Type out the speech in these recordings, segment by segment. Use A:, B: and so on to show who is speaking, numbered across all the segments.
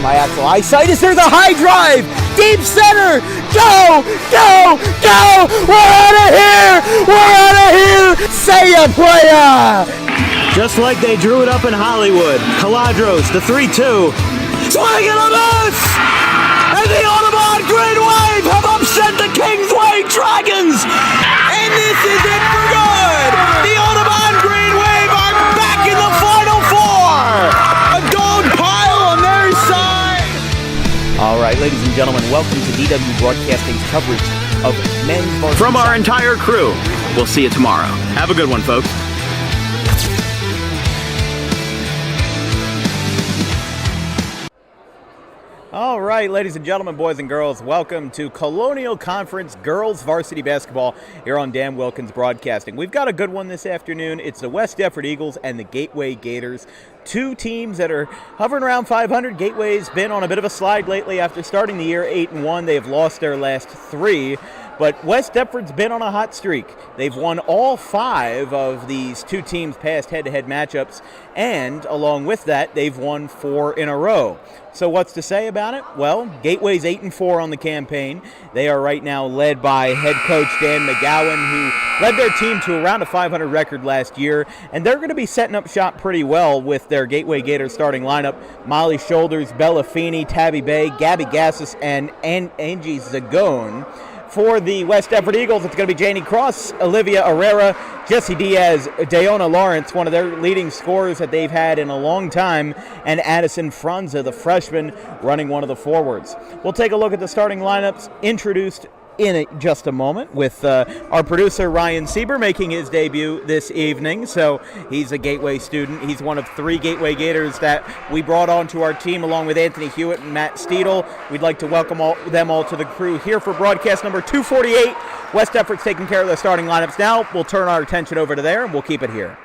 A: my actual eyesight. Is there the high drive? Deep center! Go! Go! Go! We're out of here! We're out of here! Say ya, playa!
B: Just like they drew it up in Hollywood. Caladros, the 3-2. Swing and a miss! And the Audubon Green Wave have upset the Kingsway Dragons! And this is it for good! The Audubon Green Wave are back in the Final Four! A gold pile on their side!
A: All right, ladies and gentlemen, welcome to DW Broadcasting's coverage of men's varsity.
B: From our entire crew, we'll see you tomorrow. Have a good one, folks.
A: All right, ladies and gentlemen, boys and girls, welcome to Colonial Conference Girls Varsity Basketball here on Dan Wilkins Broadcasting. We've got a good one this afternoon. It's the West Deptford Eagles and the Gateway Gators. Two teams that are hovering around 500. Gateway's been on a bit of a slide lately after starting the year 8-1. They've lost their last three. But West Deptford's been on a hot streak. They've won all 5 of these two teams' past head-to-head matchups, and along with that, they've won 4 in a row. So what's to say about it? Well, Gateway's 8-4 on the campaign. They are right now led by head coach Dan McGowan, who led their team to around a 500 record last year, and they're going to be setting up shop pretty well with their Gateway Gators starting lineup. Molly Shoulders, Bella Feeney, Tabby Bay, Gabby Gassis, and Angie Zagone. For the West Deptford Eagles, it's going to be Janie Cross, Olivia Herrera, Jessie Diaz, Dayona Lawrence, one of their leading scorers that they've had in a long time, and Addison Franza, the freshman, running one of the forwards. We'll take a look at the starting lineups introduced in just a moment with our producer Ryan Sieber making his debut this evening. So he's a Gateway student. He's one of 3 Gateway Gators that we brought onto our team along with Anthony Hewitt and Matt Steedle. We'd like to welcome them all to the crew here for broadcast number 248. West Deptford's taking care of their starting lineups now. We'll turn our attention over to there and we'll keep it here.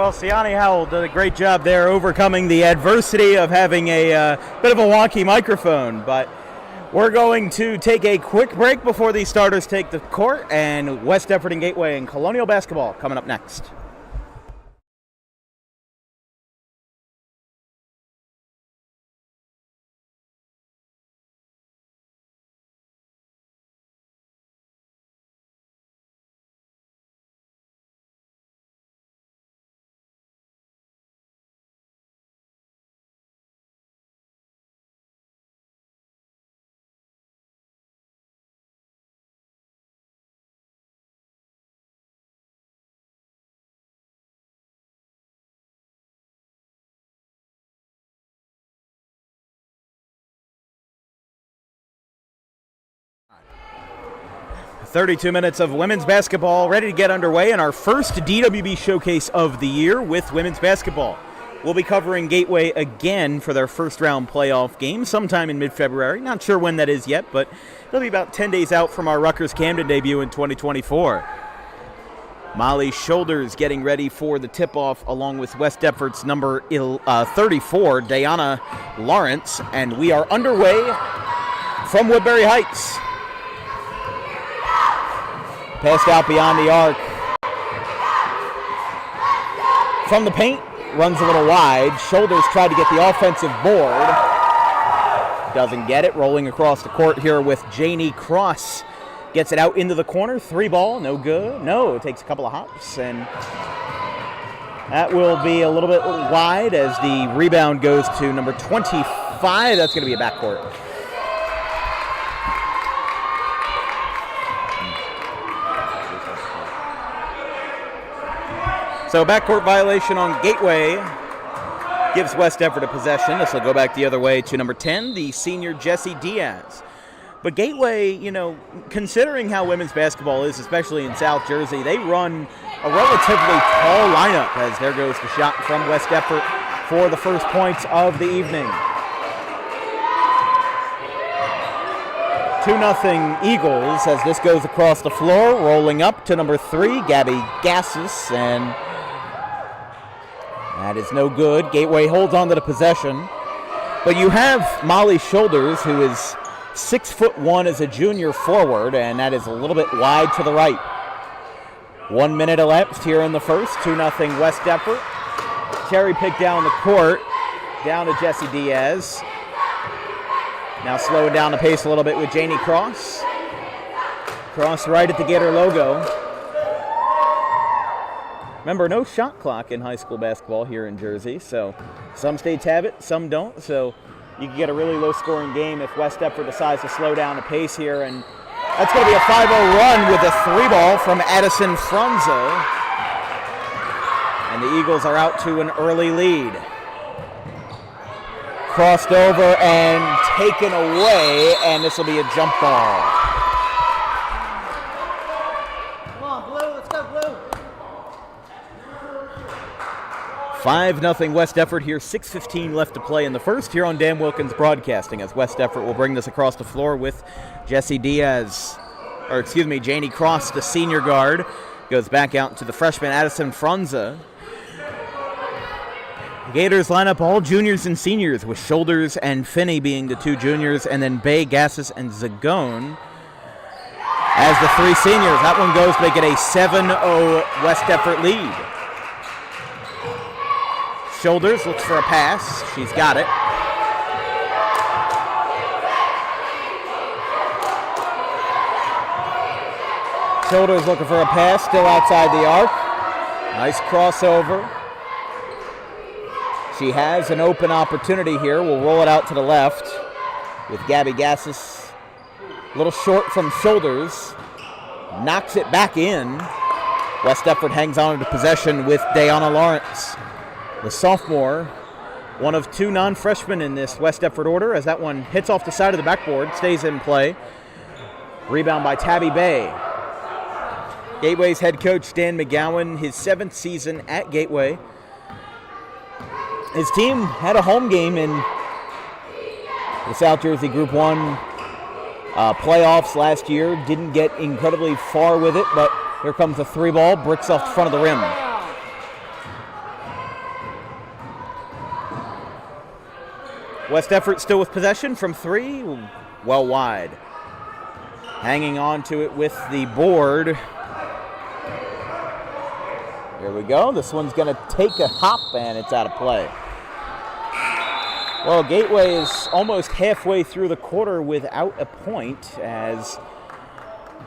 A: Well, Siani Howell did a great job there overcoming the adversity of having a bit of a wonky microphone. But we're going to take a quick break before these starters take the court, and West Deptford and Gateway and Colonial basketball coming up next. "32 minutes of women's basketball ready to get underway in our first DWB showcase of the year with women's basketball. We'll be covering Gateway again for their first round playoff game sometime in mid-February. Not sure when that is yet, but it'll be about 10 days out from our Rutgers-Camden debut in 2024. Molly Shoulders getting ready for the tip-off along with West Deptford's number 34, Diana Lawrence, and we are underway from Woodbury Heights. Passed out beyond the arc. From the paint, runs a little wide. Shoulders tried to get the offensive board. Doesn't get it. Rolling across the court here with Janie Cross. Gets it out into the corner. 3 ball, no good. No, it takes a couple of hops, and that will be a little bit wide as the rebound goes to number 25. That's going to be a backcourt. So backcourt violation on Gateway gives West Deptford a possession. This will go back the other way to number 10, the senior Jessie Diaz. But Gateway, considering how women's basketball is, especially in South Jersey, they run a relatively tall lineup as there goes the shot from West Deptford for the first points of the evening. 2-0 Eagles as this goes across the floor, rolling up to number 3, Gabby Gassis, and that is no good. Gateway holds on to the possession. But you have Molly Shoulders, who is 6'1" as a junior forward, and that is a little bit wide to the right. 1 minute elapsed here in the first. 2-0 West Deptford. Cherry pick down the court. Down to Jessie Diaz. Now slowing down the pace a little bit with Janie Cross. Cross right at the Gator logo. Remember, no shot clock in high school basketball here in Jersey, so some states have it, some don't, so you can get a really low-scoring game if West Deptford decides to slow down the pace here, and that's going to be a 5-0 run with a 3-ball from Addison Frunzo, and the Eagles are out to an early lead. Crossed over and taken away, and this will be a jump ball. 5-0 West Deptford here, 6:15 left to play in the first here on Dan Wilkins Broadcasting as West Deptford will bring this across the floor with Janie Cross, the senior guard, goes back out to the freshman Addison Frunza. Gators line up all juniors and seniors with Shoulders and Finney being the 2 juniors, and then Bay, Gassis, and Zagone as the 3 seniors. That one goes to make it a 7-0 West Deptford lead. Shoulders looks for a pass. She's got it. Shoulders looking for a pass, still outside the arc. Nice crossover. She has an open opportunity here. We'll roll it out to the left with Gabby Gassis. A little short from Shoulders. Knocks it back in. West Deptford hangs on to possession with Diana Lawrence. The sophomore, one of 2 non-freshmen in this West Deptford order, as that one hits off the side of the backboard, stays in play. Rebound by Tabby Bay. Gateway's head coach, Dan McGowan, his 7th season at Gateway. His team had a home game in the South Jersey Group 1 playoffs last year. Didn't get incredibly far with it, but here comes a 3-ball, bricks off the front of the rim. West Deptford still with possession from 3, well wide. Hanging on to it with the board. Here we go. This one's going to take a hop, and it's out of play. Well, Gateway is almost halfway through the quarter without a point, as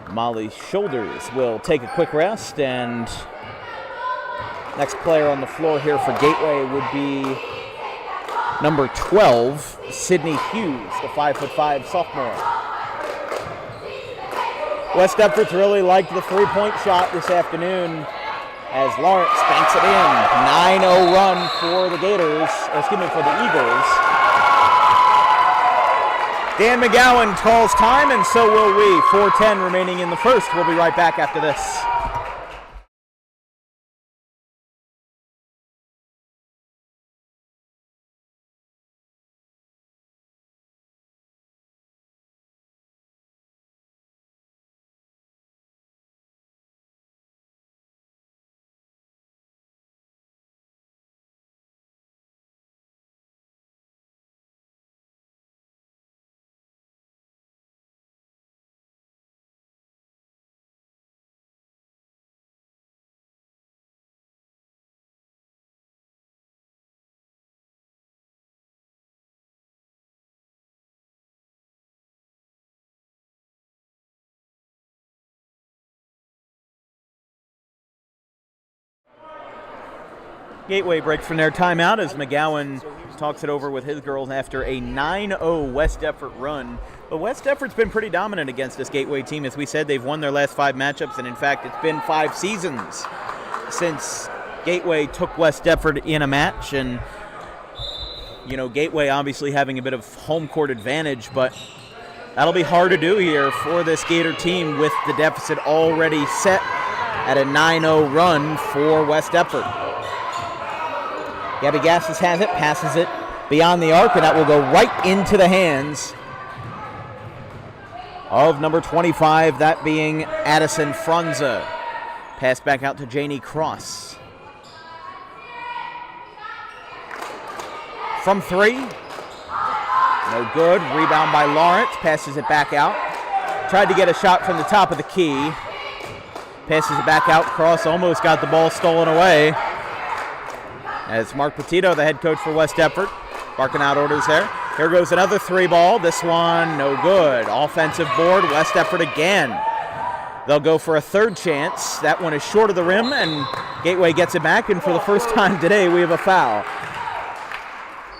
A: Molly Shoulders will take a quick rest, and next player on the floor here for Gateway would be number 12, Sydney Hughes, the 5'5" sophomore. West Deptford's really liked the three-point shot this afternoon as Lawrence banks it in. 9-0 run for the Gators, for the Eagles. Dan McGowan calls time, and so will we. 4:10 remaining in the first. We'll be right back after this. Gateway breaks from their timeout as McGowan talks it over with his girls after a 9-0 West Deptford run. But West Deptford's been pretty dominant against this Gateway team. As we said, they've won their last 5 matchups, and in fact, it's been 5 seasons since Gateway took West Deptford in a match. And, you know, Gateway obviously having a bit of home court advantage, but that'll be hard to do here for this Gator team with the deficit already set at a 9-0 run for West Deptford. Gabby Gassis has it, passes it beyond the arc, and that will go right into the hands of number 25, that being Addison Franza. Pass back out to Janie Cross. From 3. No good. Rebound by Lawrence. Passes it back out. Tried to get a shot from the top of the key. Passes it back out. Cross almost got the ball stolen away. As Mark Petito, the head coach for West Deptford, barking out orders there. Here goes another 3 ball. This one, no good. Offensive board, West Deptford again. They'll go for a 3rd chance. That one is short of the rim, and Gateway gets it back, and for the first time today, we have a foul.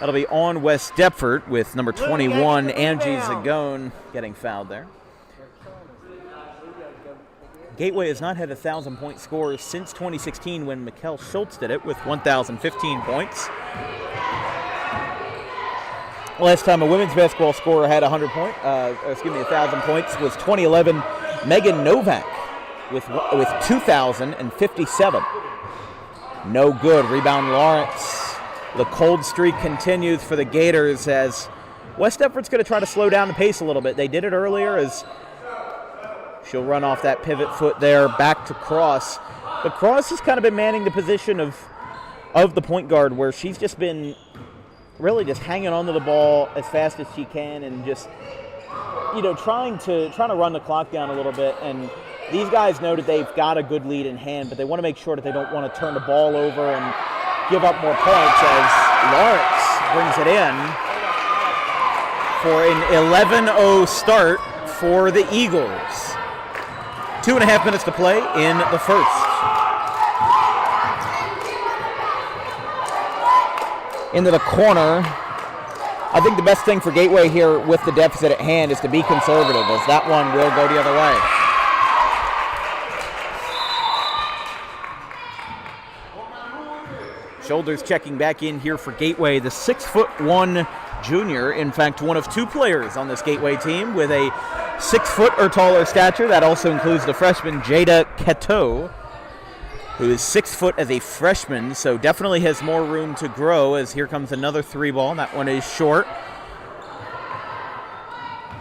A: That'll be on West Deptford with number 21, Angie Zagone, getting fouled there. Gateway has not had a 1,000-point score since 2016 when Mikkel Schultz did it with 1,015 points. Last time a women's basketball scorer had 1,000 points was 2011 Megan Novak with 2,057. No good. Rebound Lawrence. The cold streak continues for the Gators as West Deptford's going to try to slow down the pace a little bit. They did it earlier as she'll run off that pivot foot there back to Cross. But Cross has kind of been manning the position of the point guard, where she's just been really just hanging onto the ball as fast as she can and just, you know, trying to run the clock down a little bit. And these guys know that they've got a good lead in hand, but they want to make sure that they don't want to turn the ball over and give up more points as Lawrence brings it in for an 11-0 start for the Eagles. 2.5 minutes to play in the first. Into the corner. I think the best thing for Gateway here with the deficit at hand is to be conservative, as that one will go the other way. Shoulders checking back in here for Gateway. The 6'1" junior, in fact, one of 2 players on this Gateway team with a 6 foot or taller stature. That also includes the freshman Jada Cateau, who is 6 foot as a freshman, so definitely has more room to grow. As here comes another 3 ball. That one is short.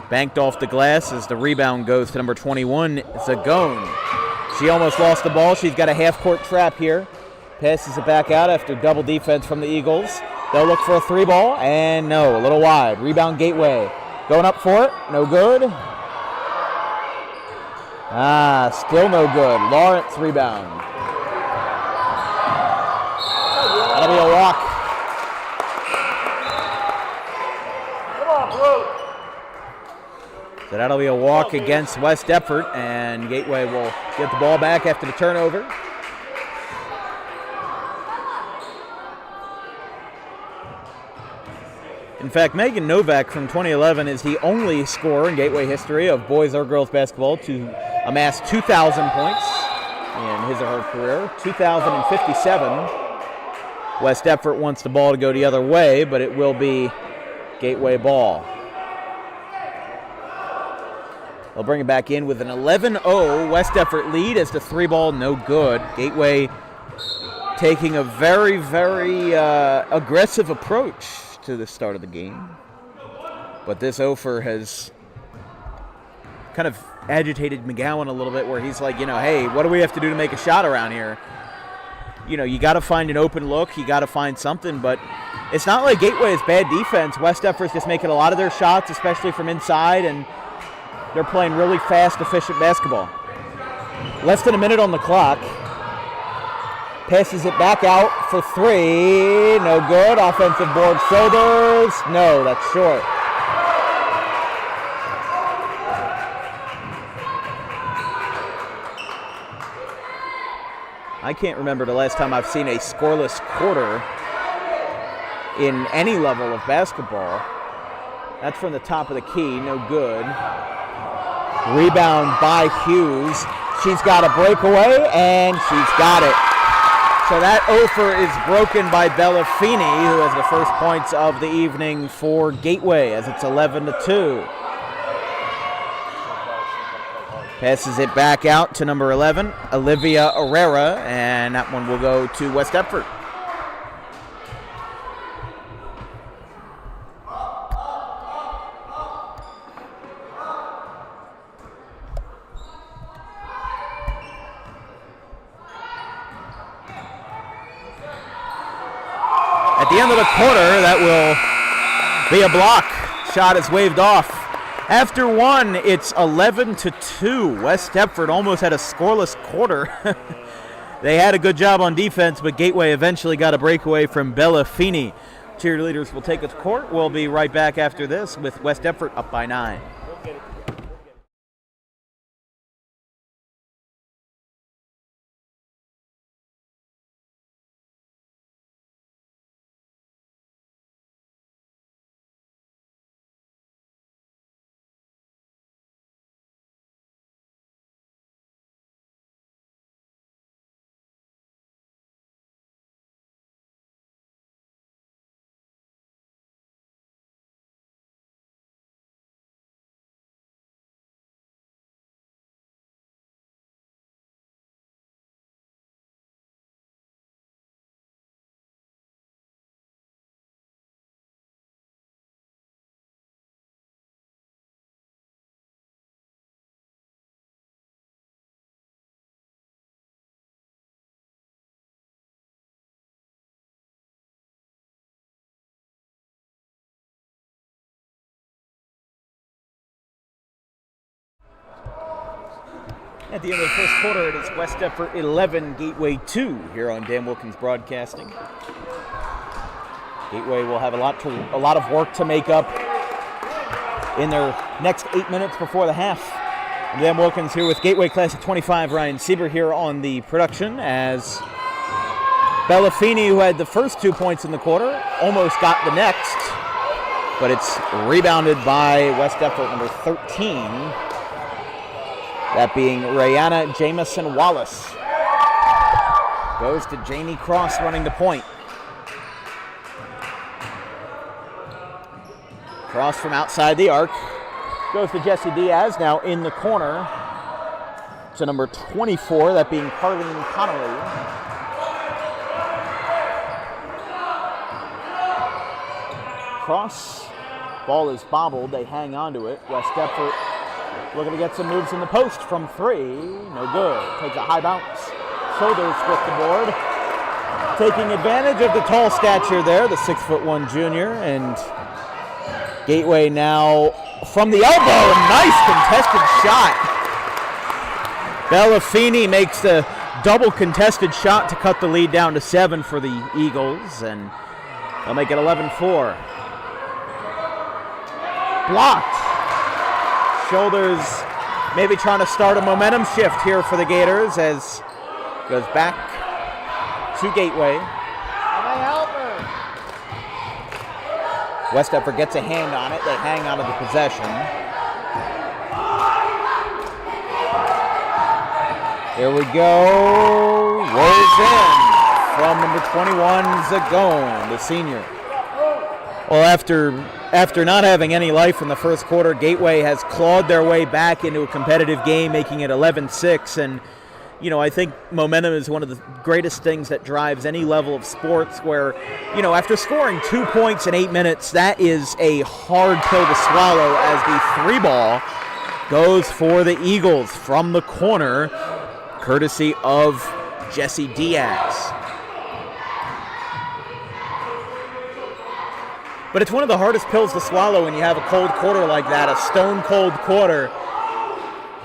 A: Banked off the glass as the rebound goes to number 21, Zagone. She almost lost the ball. She's got a half-court trap here. Passes it back out after double defense from the Eagles. They'll look for a 3-ball, and no, a little wide. Rebound Gateway. Going up for it, no good. Still no good. Lawrence rebound. That'll be a walk. So that'll be a walk against West Deptford, and Gateway will get the ball back after the turnover. In fact, Megan Novak from 2011 is the only scorer in Gateway history of boys or girls basketball to amass 2,000 points in his or her career. 2,057. West Deptford wants the ball to go the other way, but it will be Gateway ball. They'll bring it back in with an 11-0 West Deptford lead as the 3-ball no good. Gateway taking a very, very aggressive approach to the start of the game. But this offer has kind of agitated McGowan a little bit, where he's like, hey, what do we have to do to make a shot around here? You got to find an open look. You got to find something. But it's not like Gateway is bad defense. West Deptford's just making a lot of their shots, especially from inside, and they're playing really fast, efficient basketball. Less than a minute on the clock. Passes it back out for 3. No good. Offensive board shoulders. No, that's short. I can't remember the last time I've seen a scoreless quarter in any level of basketball. That's from the top of the key. No good. Rebound by Hughes. She's got a breakaway, and she's got it. So that offer is broken by Bella Feeney, who has the first points of the evening for Gateway, as it's 11-2. Passes it back out to number 11, Olivia Herrera, and that one will go to West Deptford. At the end of the quarter, that will be a block. Shot is waved off. After one, it's 11-2. West Deptford almost had a scoreless quarter. They had a good job on defense, but Gateway eventually got a breakaway from Bella Feeney. Cheerleaders will take it to court. We'll be right back after this with West Deptford up by 9. At the end of the first quarter, it is West Deptford 11, Gateway 2 here on Dan Wilkins Broadcasting. Gateway will have a lot of work to make up in their next 8 minutes before the half. Dan Wilkins here with Gateway Class of 25, Ryan Sieber here on the production, as Bella Feeney, who had the first 2 points in the quarter, almost got the next, but it's rebounded by West Deptford, number 13. That being Rihanna Jamison Wallace. Goes to Janie Cross running the point. Cross from outside the arc. Goes to Jessie Diaz, now in the corner. To number 24, that being Carlene Connolly. Cross. Ball is bobbled. They hang on to it. West Deptford looking to get some moves in the post from 3. No good. Takes a high bounce. Shoulders with the board. taking advantage of the tall stature there, the 6'1" junior, and Gateway now from the elbow, a nice contested shot. Bellafini makes the double contested shot to cut the lead down to 7 for the Eagles, and they'll make it 11-4. Blocked. Shoulders maybe trying to start a momentum shift here for the Gators as goes back to Gateway. West Deptford gets a hand on it. They hang on to the possession. Here we go. Rolls in from number 21, Zagone, the senior. Well, after not having any life in the first quarter, Gateway has clawed their way back into a competitive game, making it 11-6. And, I think momentum is one of the greatest things that drives any level of sports where, after scoring 2 points in 8 minutes, that is a hard pill to swallow as the 3-ball goes for the Eagles from the corner, courtesy of Jesse Diaz. But it's one of the hardest pills to swallow when you have a cold quarter like that, a stone-cold quarter.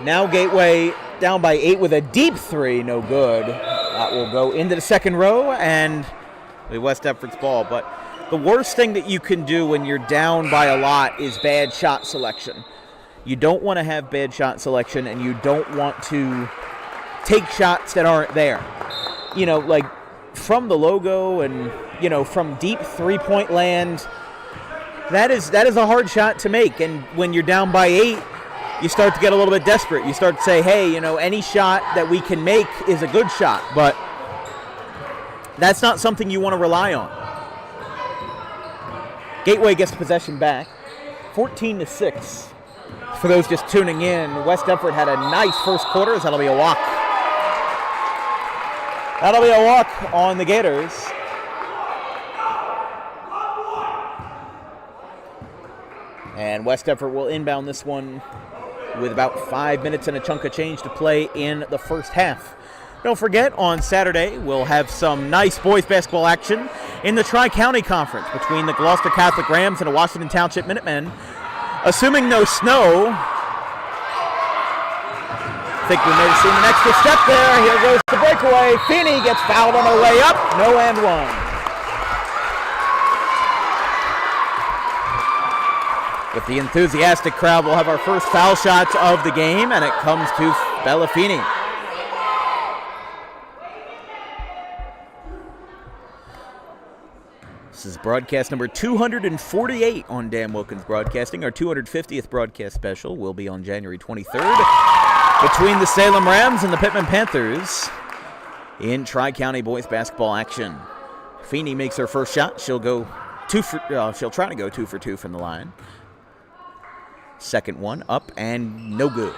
A: Now Gateway down by 8 with a deep 3, no good. That will go into the second row and the West Deptford's ball. But the worst thing that you can do when you're down by a lot is bad shot selection. You don't want to have bad shot selection, and you don't want to take shots that aren't there. Like from the logo and, from deep three-point land, that is a hard shot to make. And when you're down by 8, you start to get a little bit desperate. You start to say, hey, any shot that we can make is a good shot. But that's not something you want to rely on. Gateway gets possession back, 14-6. For those just tuning in, West Deptford had a nice first quarter. That'll be a walk. That'll be a walk on the Gators. And West Deptford will inbound this one with about 5 minutes and a chunk of change to play in the first half. Don't forget, on Saturday, we'll have some nice boys basketball action in the Tri-County Conference between the Gloucester Catholic Rams and the Washington Township Minutemen. Assuming no snow, I think we may have seen an extra step there. Here goes the breakaway. Feeney gets fouled on her way up. No and one. With the enthusiastic crowd, we'll have our first foul shots of the game, and it comes to Bellafini. This is broadcast number 248 on Dan Wilkins Broadcasting. Our 250th broadcast special will be on January 23rd between the Salem Rams and the Pittman Panthers in Tri-County boys basketball action. Feeney makes her first shot. She'll try to go 2 for 2 from the line. Second one up and no good.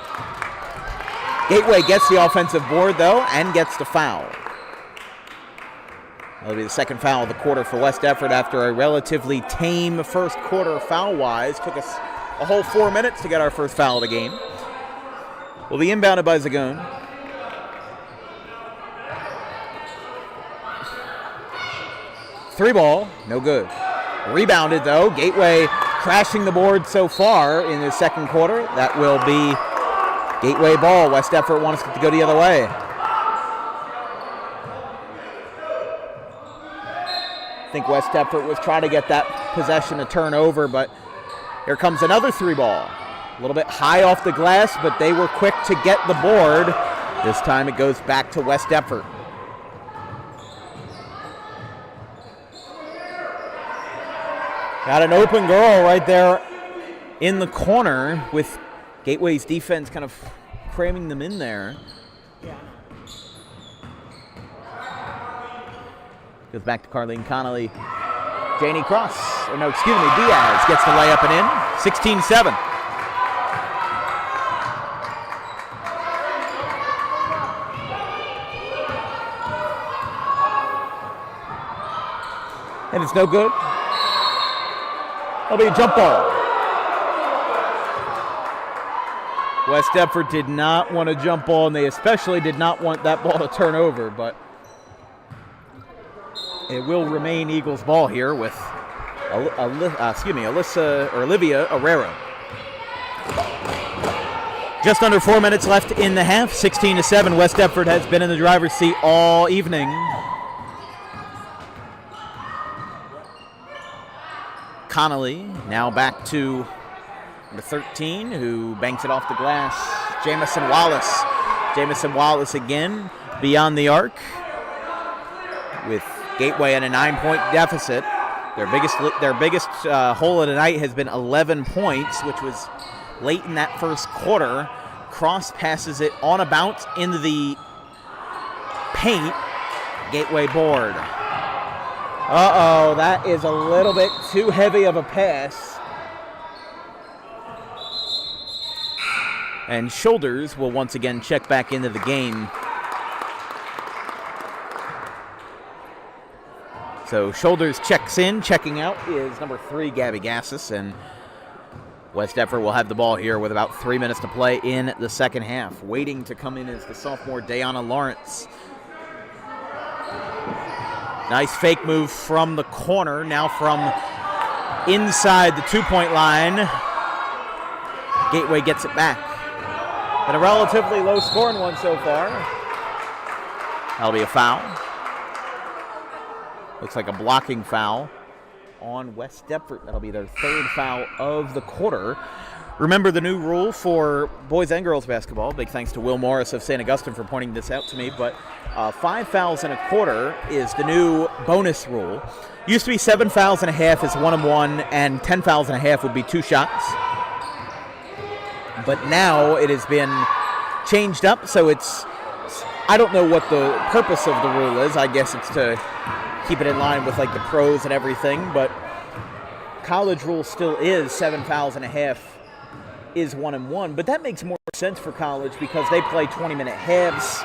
A: Gateway gets the offensive board, though, and gets the foul. That'll be the second foul of the quarter for West Deptford after a relatively tame first quarter foul-wise. Took us a whole 4 minutes to get our first foul of the game. Will be inbounded by Zagone. Three ball, no good. Rebounded, though. Gateway crashing the board so far in the second quarter. That will be Gateway ball. West Deptford wants it to go the other way. I think West Deptford was trying to get that possession to turn over, but here comes another 3-ball. A little bit high off the glass, but they were quick to get the board. This time it goes back to West Deptford. Got an open girl right there in the corner with Gateway's defense kind of cramming them in there. Goes back to Carleen Connolly. Diaz gets the layup and in. 16-7. And it's no good. That'll be a jump ball. West Deptford did not want a jump ball, and they especially did not want that ball to turn over, but It will remain Eagles ball here with Olivia Herrera. Just under 4 minutes left in the half. 16-7. West Deptford has been in the driver's seat all evening. Connolly now back to number 13, who banks it off the glass. Jamison Wallace. Jamison Wallace again beyond the arc, with Gateway at a 9-point deficit. Their biggest hole of the night has been 11 points, which was late in that first quarter. Cross passes it on a bounce into the paint. Gateway board. Uh-oh, that is a little bit too heavy of a pass. And Shoulders will once again check back into the game. So Shoulders checks in. Checking out is number 3, Gabby Gassis. And West Deptford will have the ball here with about 3 minutes to play in the second half. Waiting to come in is the sophomore Dayana Lawrence. Nice fake move from the corner. Now from inside the 2-point line. Gateway gets it back. And a relatively low-scoring one so far. That'll be a foul. Looks like a blocking foul on West Deptford. That'll be their 3rd foul of the quarter. Remember the new rule for boys and girls basketball. Big thanks to Will Morris of St. Augustine for pointing this out to me. But 5 fouls in a quarter is the new bonus rule. Used to be 7 fouls and a half is 1-and-1, and 10 fouls and a half would be 2 shots. But now it has been changed up, so I don't know what the purpose of the rule is. I guess it's to keep it in line with like the pros and everything, but college rule still is 7 fouls and a half is 1-and-1, but that makes more sense for college because they play 20-minute halves.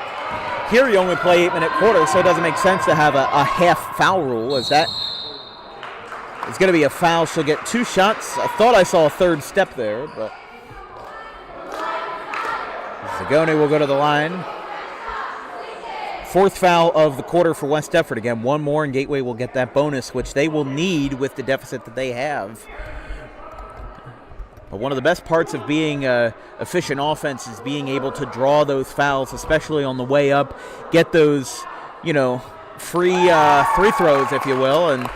A: Here you only play 8-minute quarters, so it doesn't make sense to have a half foul rule. Is that it's going to be a foul? She'll get 2 shots. I thought I saw a 3rd step there, but Zagoni will go to the line. 4th foul of the quarter for West Deptford. Again, 1 more and Gateway will get that bonus, which they will need with the deficit that they have. But one of the best parts of being an efficient offense is being able to draw those fouls, especially on the way up, get those, free throws, if you will, and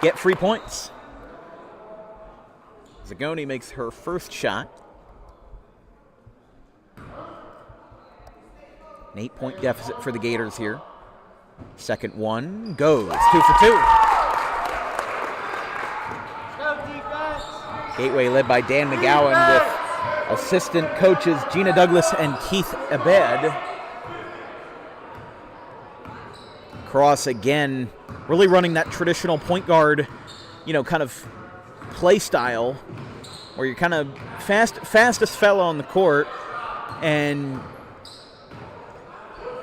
A: get free points. Zagoni makes her first shot. An 8-point deficit for the Gators here. Second one goes. 2 for 2. Gateway led by Dan McGowan with assistant coaches Gina Douglas and Keith Abed. Cross again, really running that traditional point guard, kind of play style where you're kind of fastest fella on the court and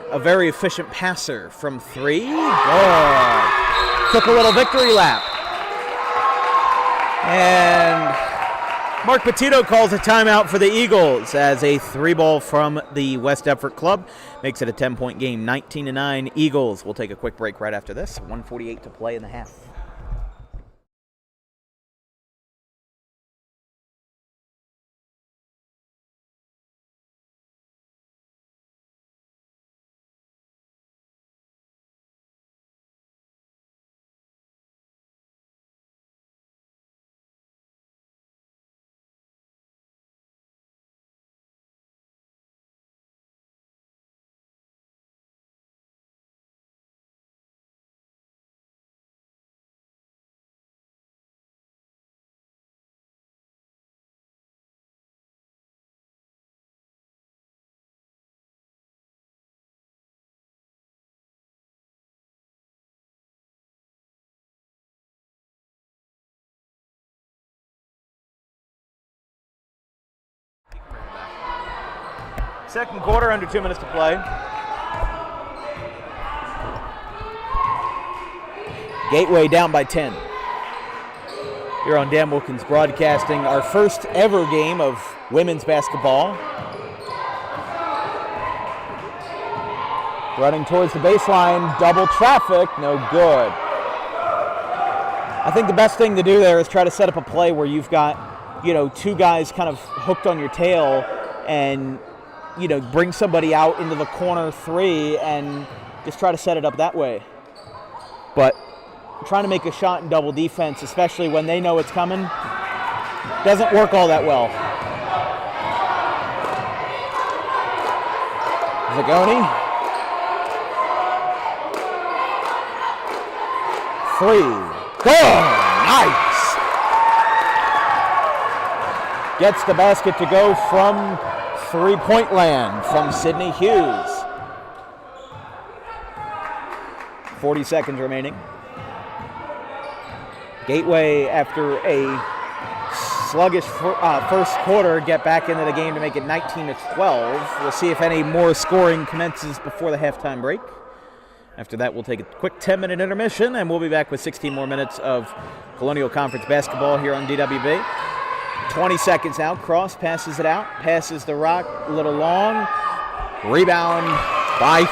A: a very efficient passer from 3. Oh, took a little victory lap. And Mark Petito calls a timeout for the Eagles as a 3-ball from the West Deptford club makes it a 10-point game, 19-9 Eagles. We'll take a quick break right after this. 1:48 to play in the half. Second quarter, under 2 minutes to play. Gateway down by 10. Here on Dan Wilkins Broadcasting, our first ever game of women's basketball. Running towards the baseline, double traffic, no good. I think the best thing to do there is try to set up a play where you've got, two guys kind of hooked on your tail and, bring somebody out into the corner 3 and just try to set it up that way. But trying to make a shot in double defense, especially when they know it's coming, doesn't work all that well. Zagoni. 3. Good. Nice. Gets the basket to go from three-point land from Sidney Hughes. 40 seconds remaining. Gateway, after a sluggish first quarter, get back into the game to make it 19-12. We'll see if any more scoring commences before the halftime break. After that, we'll take a quick 10-minute intermission, and we'll be back with 16 more minutes of Colonial Conference basketball here on DWB. 20 seconds now. Cross passes it out. Passes the rock a little long. Rebound by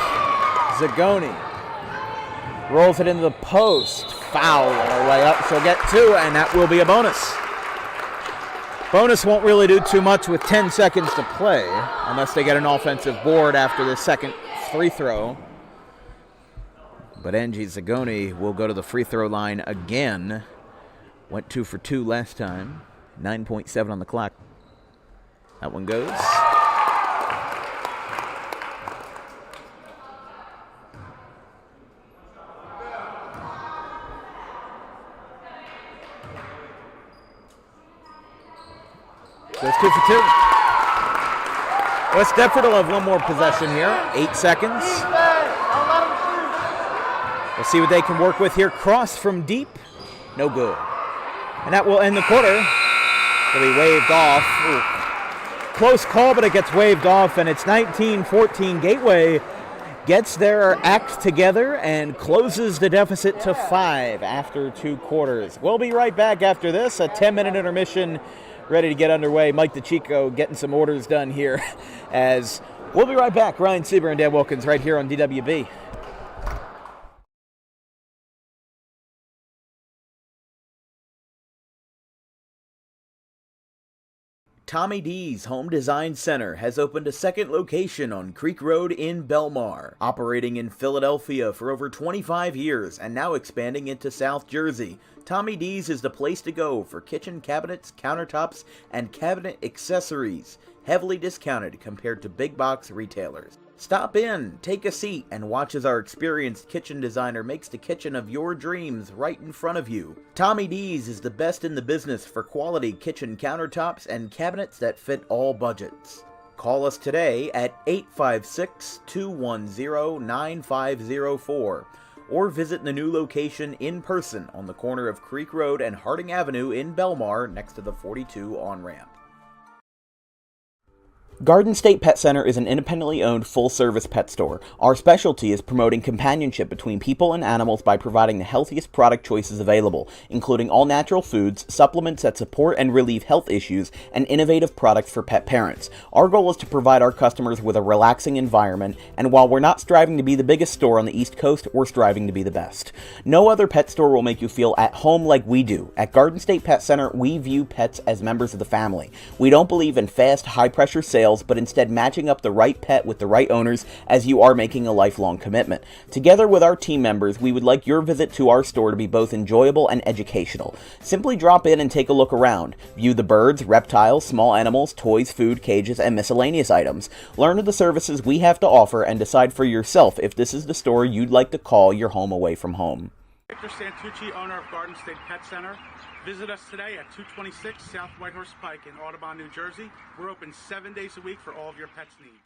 A: Zagoni. Rolls it into the post. Foul on her way up. She'll get 2, and that will be a bonus. Bonus won't really do too much with 10 seconds to play unless they get an offensive board after the second free throw. But Angie Zagoni will go to the free throw line again. Went 2 for 2 last time. 9.7 on the clock. That one goes. Goes 2 for 2. West Deptford will have one more possession here. 8 seconds. We'll see what they can work with here. Cross from deep. No good. And that will end the quarter. It'll be waved off. Ooh. Close call, but it gets waved off, and it's 19-14. Gateway gets their act together and closes the deficit to 5 after 2 quarters. We'll be right back after this. A 10-minute intermission ready to get underway. Mike DeChico getting some orders done here as we'll be right back. Ryan Sieber and Dan Wilkins right here on DWB. Tommy D's Home Design Center has opened a second location on Creek Road in Belmar, operating in Philadelphia for over 25 years and now expanding into South Jersey. Tommy D's is the place to go for kitchen cabinets, countertops, and cabinet accessories, heavily discounted compared to big box retailers. Stop in, take a seat, and watch as our experienced kitchen designer makes the kitchen of your dreams right in front of you. Tommy D's is the best in the business for quality kitchen countertops and cabinets that fit all budgets. Call us today at 856-210-9504 or visit the new location in person on the corner of Creek Road and Harding Avenue in Belmar next to the 42 on-ramp. Garden State Pet Center is an independently owned full-service pet store. Our specialty is promoting companionship between people and animals by providing the healthiest product choices available, including all-natural foods, supplements that support and relieve health issues, and innovative products for pet parents. Our goal is to provide our customers with a relaxing environment, and while we're not striving to be the biggest store on the East Coast, we're striving to be the best. No other pet store will make you feel at home like we do. At Garden State Pet Center, we view pets as members of the family. We don't believe in fast, high-pressure sales, but instead matching up the right pet with the right owners, as you are making a lifelong commitment. Together with our team members, we would like your visit to our store to be both enjoyable and educational. Simply drop in and take a look around. View the birds, reptiles, small animals, toys, food, cages, and miscellaneous items. Learn of the services we have to offer and decide for yourself if this is the store you'd like to call your home away from home.
C: Victor Santucci, owner of Garden State Pet Center. Visit us today at 226 South Whitehorse Pike in Audubon, New Jersey. We're open 7 days a week for all of your pets' needs.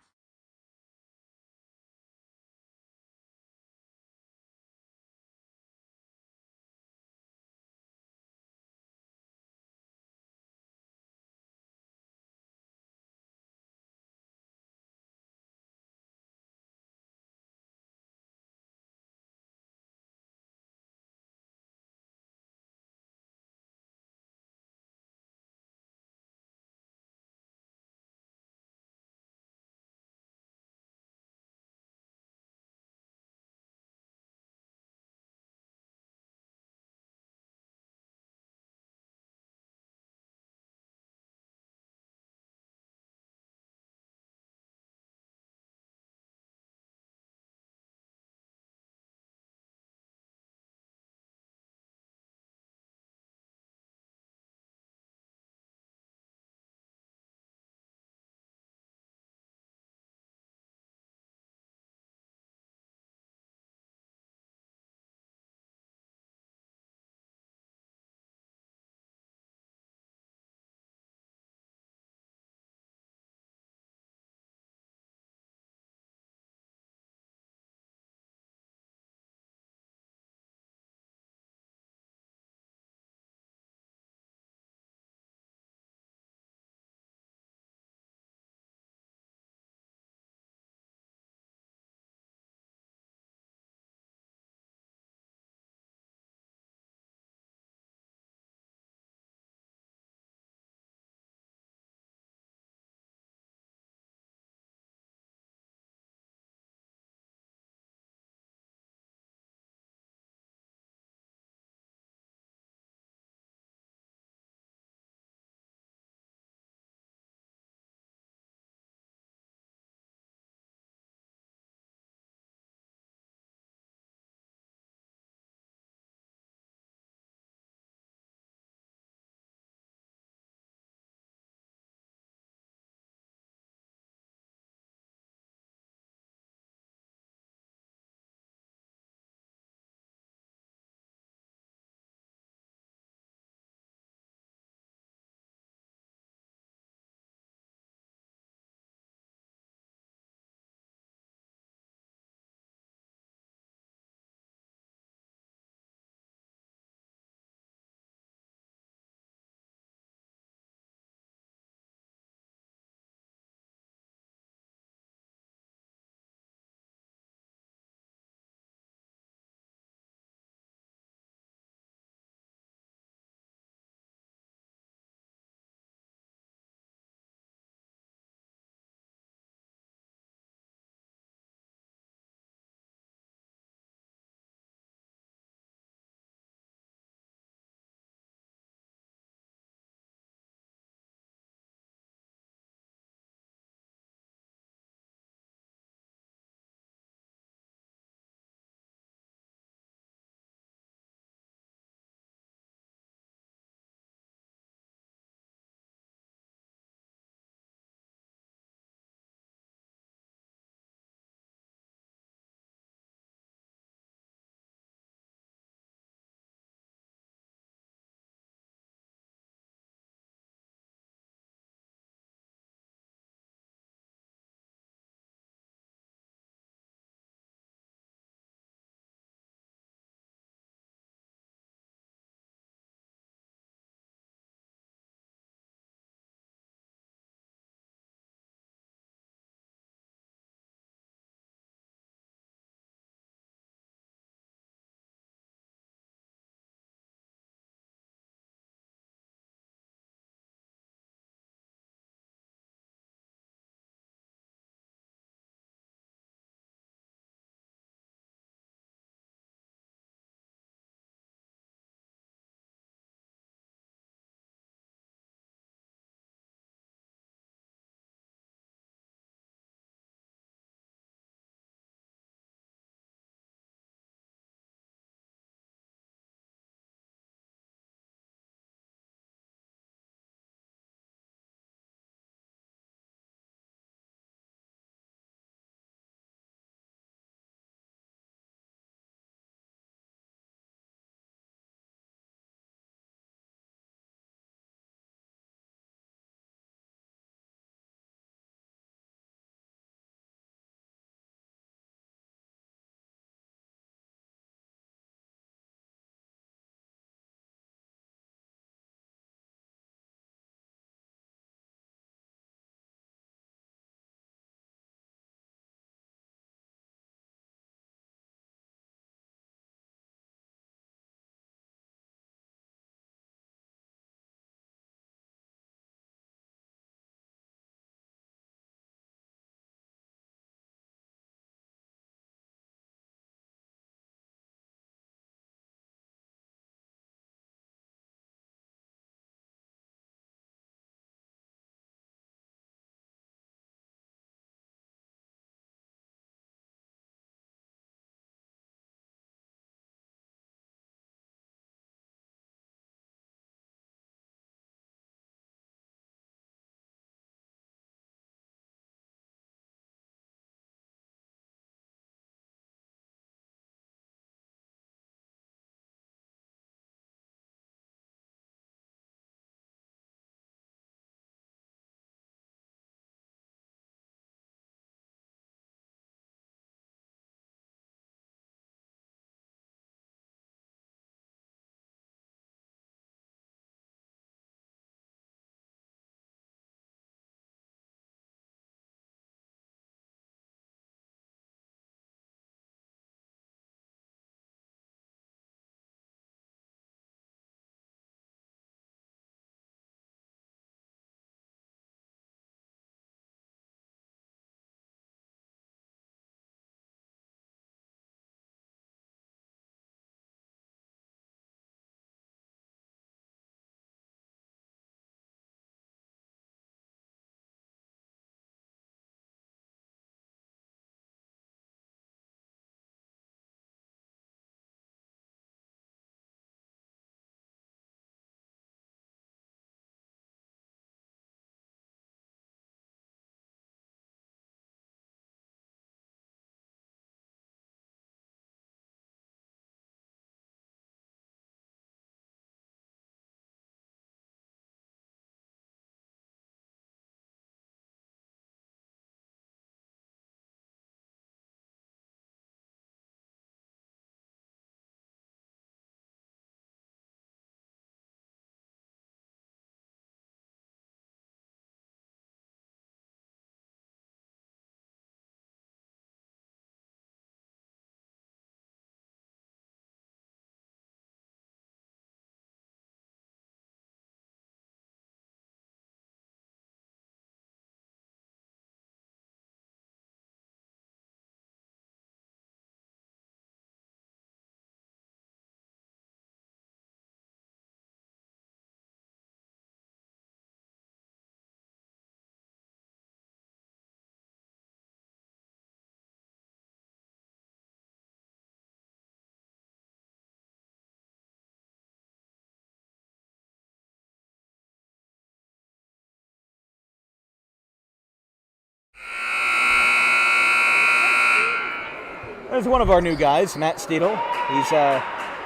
A: There's one of our new guys, Matt Steedle. He's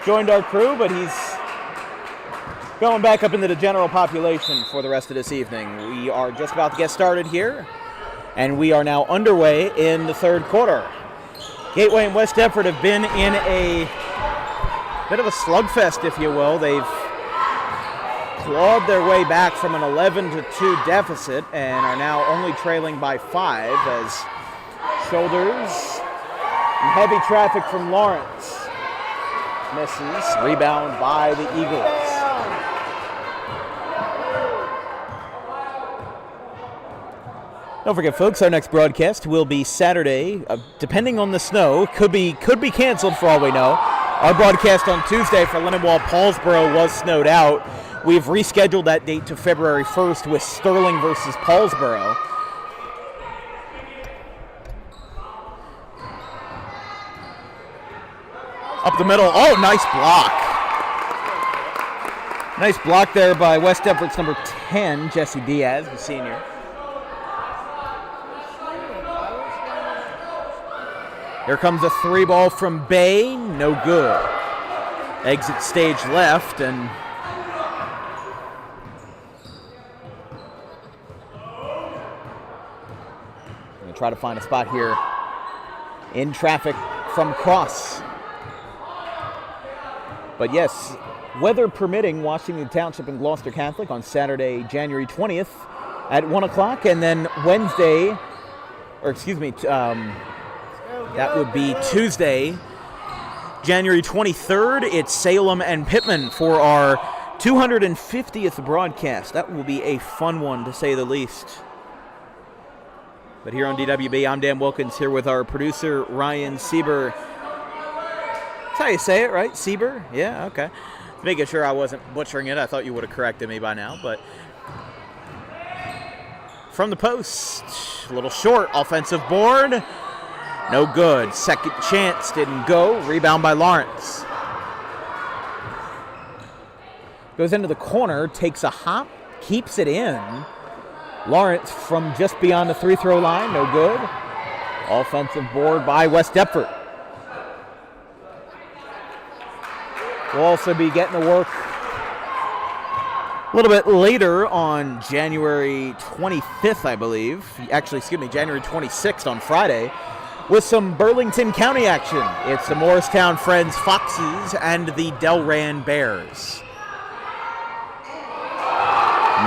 A: joined our crew, but he's going back up into the general population for the rest of this evening. We are just about to get started here, and we are now underway in the third quarter. Gateway and West Deptford have been in a bit of a slugfest, if you will. They've clawed their way back from an 11-2 deficit and are now only trailing by 5 as shoulders and heavy traffic from Lawrence misses. Rebound by the Eagles. Don't forget, folks, our next broadcast will be Saturday, depending on the snow. Could be canceled for all we know. Our broadcast on Tuesday for Lindenwold Paulsboro was snowed out. We've rescheduled that date to February 1st with Sterling versus Paulsboro. Up the middle. Oh, nice block. Nice block there by West Deptford's number 10, Jesse Diaz, the senior. Here comes a 3-ball from Bay. No good. Exit stage left, and going to try to find a spot here in traffic from Cross. But yes, weather permitting, Washington Township and Gloucester Catholic on Saturday, January 20th at 1 o'clock. And then Wednesday, that would be Tuesday, January 23rd. It's Salem and Pittman for our 250th broadcast. That will be a fun one, to say the least. But here on DWB, I'm Dan Wilkins here with our producer, Ryan Sieber. That's how you say it, right? Sieber? Yeah, okay. Making sure I wasn't butchering it. I thought you would have corrected me by now. But from the post, a little short, offensive board. No good. Second chance didn't go. Rebound by Lawrence. Goes into the corner, takes a hop, keeps it in. Lawrence from just beyond the free-throw line, no good. Offensive board by West Deptford. We'll also be getting to work a little bit later on January 25th, I believe. Actually, January 26th on Friday with some Burlington County action. It's the Morristown Friends Foxes and the Delran Bears.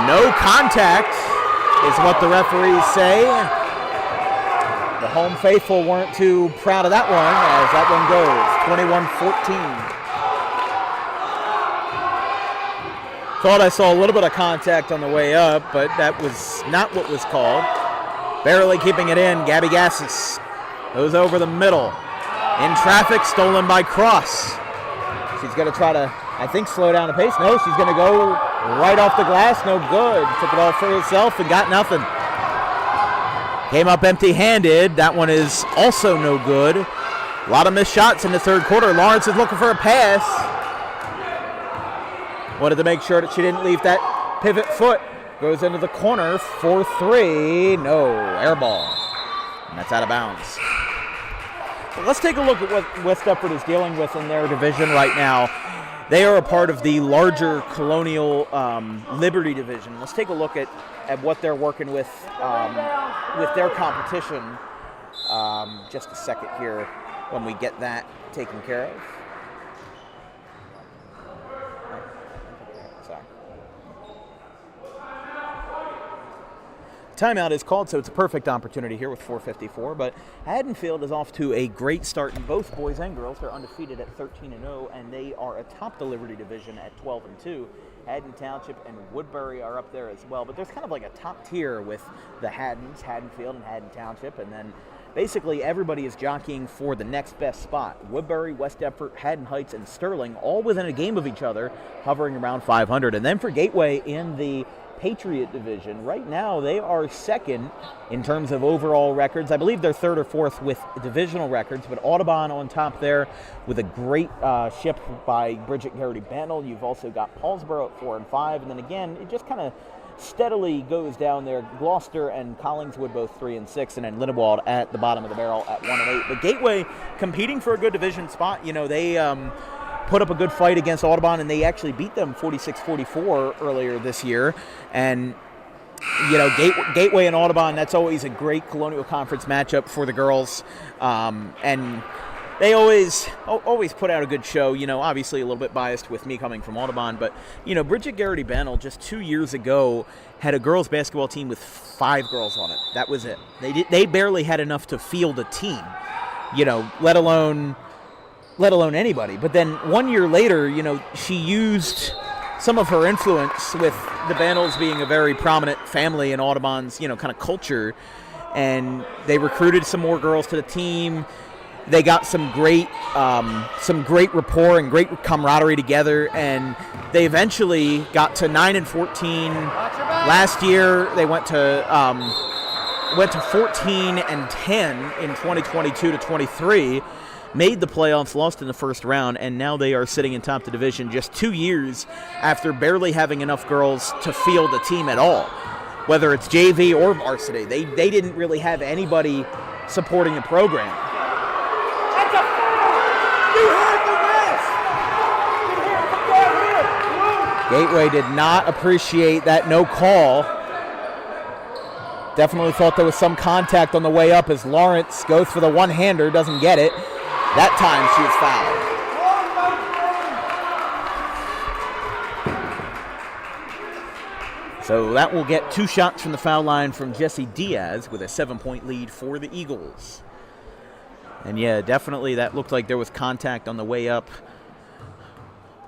A: No contact is what the referees say. The home faithful weren't too proud of that one as that one goes 21-14. Thought I saw a little bit of contact on the way up, but that was not what was called. Barely keeping it in, Gabby Gassis goes over the middle. In traffic, stolen by Cross. She's going to try to, I think, slow down the pace. No, she's going to go right off the glass. No good. Took it all for herself and got nothing. Came up empty-handed. That one is also no good. A lot of missed shots in the third quarter. Lawrence is looking for a pass. Wanted to make sure that she didn't leave that pivot foot. Goes into the corner for 3. No, air ball. And that's out of bounds. But let's take a look at what West Deptford is dealing with in their division right now. They are a part of the larger Colonial Liberty division. Let's take a look at what they're working with their competition. Just a second here when we get that taken care of. Timeout is called, so it's a perfect opportunity here with 4:54. But Haddonfield is off to a great start in both boys and girls. They're undefeated at 13-0, and they are atop the Liberty division at 12-2. Haddon Township and Woodbury are up there as well. But there's kind of like a top tier with the Haddons, Haddonfield, and Haddon Township, and then basically everybody is jockeying for the next best spot. Woodbury, West Deptford, Haddon Heights, and Sterling all within a game of each other, hovering around 500. And then for Gateway in the Patriot Division. Right now, they are second in terms of overall records. I believe they're third or fourth with divisional records, but Audubon on top there with a great ship by Bridget Garrity-Bandel. You've also got Paulsboro at 4 and 5, and then again, it just kind of steadily goes down there. Gloucester and Collingswood both 3 and 6, and then Lindenwold at the bottom of the barrel at 1 and 8. But Gateway competing for a good division spot. You know, they put up a good fight against Audubon, and they actually beat them 46-44 earlier this year. And you know, Gateway and Audubon, that's always a great Colonial Conference matchup for the girls. And they always put out a good show. You know, obviously a little bit biased with me coming from Audubon, but, you know, Bridget Garrity-Bandel just 2 years ago had a girls basketball team with 5 girls on it. That was it. They barely had enough to field a team, you know, let alone anybody. But then 1 year later, you know, she used some of her influence with the Bandels being a very prominent family in Audubon's, you know, kind of culture, and they recruited some more girls to the team. They got some great rapport and great camaraderie together, and they eventually got to 9 and 14. Last year, they went to 14 and 10 in 2022 to 23. Made the playoffs, lost in the first round, and now they are sitting in top of the division just 2 years after barely having enough girls to field a team at all, whether it's JV or varsity. They didn't really have anybody supporting the program. Gateway did not appreciate that no call. Definitely thought there was some contact on the way up as Lawrence goes for the one-hander, doesn't get it. That time she is fouled. So that will get 2 shots from the foul line from Jesse Diaz with a 7-point lead for the Eagles. And yeah, definitely that looked like there was contact on the way up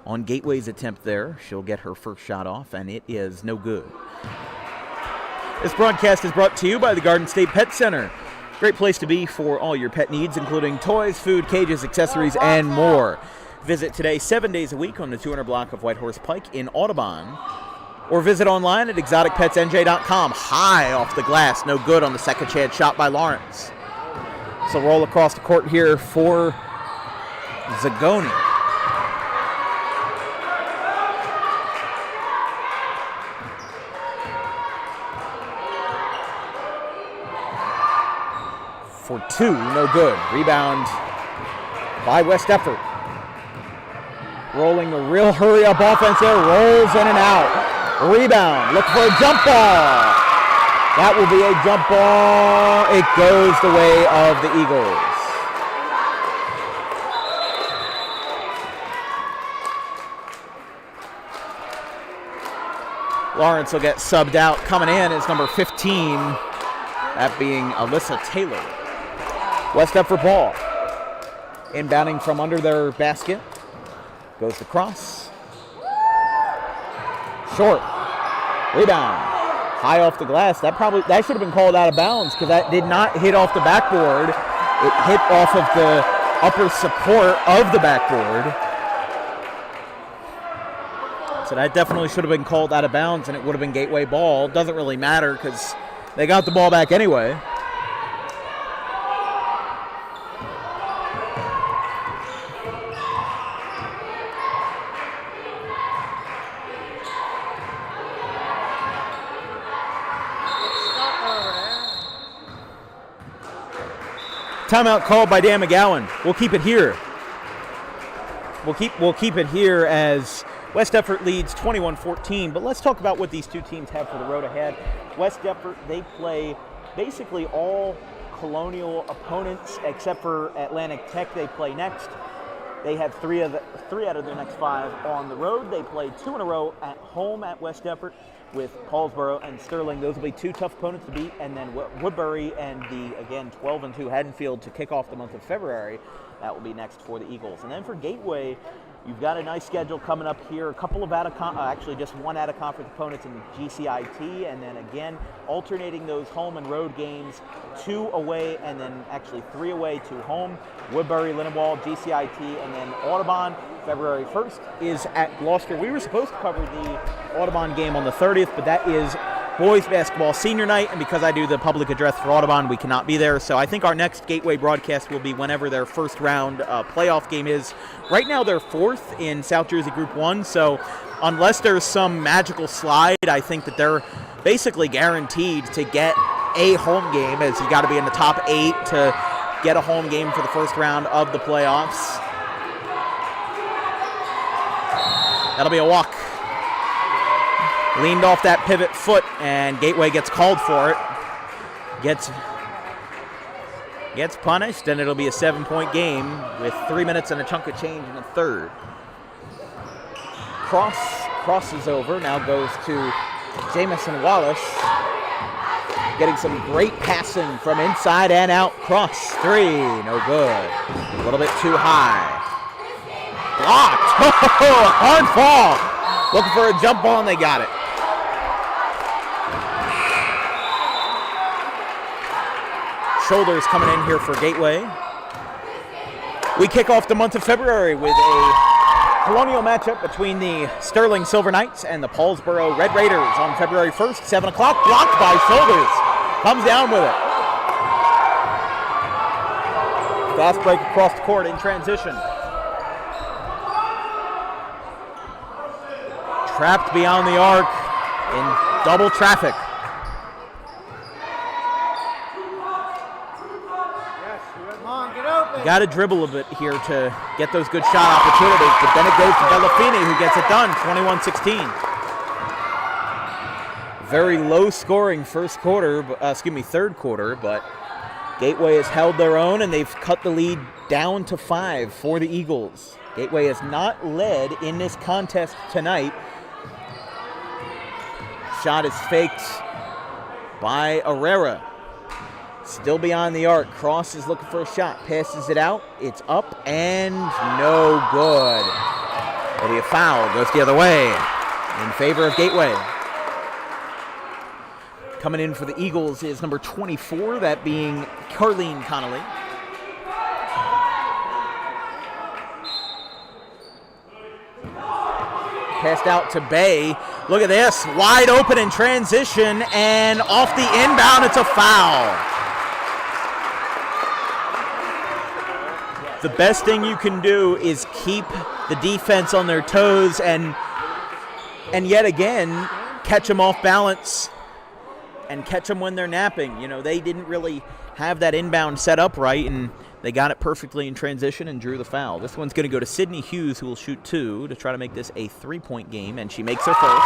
A: on Gateway's attempt there. She'll get her first shot off, and it is no good. This broadcast is brought to you by the Garden State Pet Center. Great place to be for all your pet needs, including toys, food, cages, accessories, and more. Visit today 7 days a week on the 200 block of Whitehorse Pike in Audubon, or visit online at exoticpetsnj.com. High off the glass, no good on the second chance shot by Lawrence. So roll across the court here for Zagoni. For 2, no good. Rebound by West Deptford. Rolling the real hurry-up offense there. Rolls in and out. Rebound. Look for a jump ball. That will be a jump ball. It goes the way of the Eagles. Lawrence will get subbed out. Coming in is number 15, that being Alyssa Taylor. West Deptford ball. Inbounding from under their basket. Goes to cross. Short. Rebound. High off the glass. That should have been called out of bounds because that did not hit off the backboard. It hit off of the upper support of the backboard. So that definitely should have been called out of bounds, and it would have been Gateway ball. Doesn't really matter because they got the ball back anyway. Timeout called by Dan McGowan. We'll keep it here. We'll keep it here as West Deptford leads 21-14, but let's talk about what these two teams have for the road ahead. West Deptford, they play basically all Colonial opponents except for Atlantic Tech. They play next. They have three out of their next 5 on the road. They play 2 in a row at home at West Deptford with Paulsboro and Sterling. Those will be 2 tough opponents to beat, and then Woodbury and the, again, 12-2 Haddonfield to kick off the month of February. That will be next for the Eagles. And then for Gateway, you've got a nice schedule coming up here. A couple of actually just 1 out-of-conference opponents in GCIT, and then again alternating those home and road games, 2 away and then actually 3 away, 2 home. Woodbury, Lindenwold, GCIT, and then Audubon. February 1st is at Gloucester. We were supposed to cover the Audubon game on the 30th, but that is boys basketball senior night, and because I do the public address for Audubon, we cannot be there. So I think our next Gateway broadcast will be whenever their first round playoff game is. Right now they're 4th in South Jersey Group 1, so unless there's some magical slide, I think that they're basically guaranteed to get a home game, as you got to be in the top 8 to get a home game for the first round of the playoffs. That'll be a walk. Leaned off that pivot foot, and Gateway gets called for it. Gets punished, and it'll be a 7-point game with 3 minutes and a chunk of change in the third. Crosses over, now goes to Jamison Wallace. Getting some great passing from inside and out. Cross, 3, no good. A little bit too high. Blocked, hard fall. Looking for a jump ball, and they got it. Shoulders coming in here for Gateway. We kick off the month of February with a colonial matchup between the Sterling Silver Knights and the Paulsboro Red Raiders on February 1st, 7 o'clock. Blocked by Shoulders. Comes down with it. Fast break across the court in transition. Trapped beyond the arc in double traffic. Got to dribble a bit here to get those good shot opportunities, but then it goes to Delafini, who gets it done, 21-16. Very low scoring third quarter, but Gateway has held their own, and they've cut the lead down to 5 for the Eagles. Gateway has not led in this contest tonight. Shot is faked by Herrera. Still beyond the arc. Cross is looking for a shot. Passes it out. It's up and no good. It'll be a foul. Goes the other way in favor of Gateway. Coming in for the Eagles is number 24, that being Carleen Connolly. Passed out to Bay. Look at this. Wide open in transition, and off the inbound, it's a foul. The best thing you can do is keep the defense on their toes and yet again catch them off balance and catch them when they're napping. You know, they didn't really have that inbound set up right, and they got it perfectly in transition and drew the foul. This one's going to go to Sydney Hughes, who will shoot 2 to try to make this a 3-point game, and she makes her first.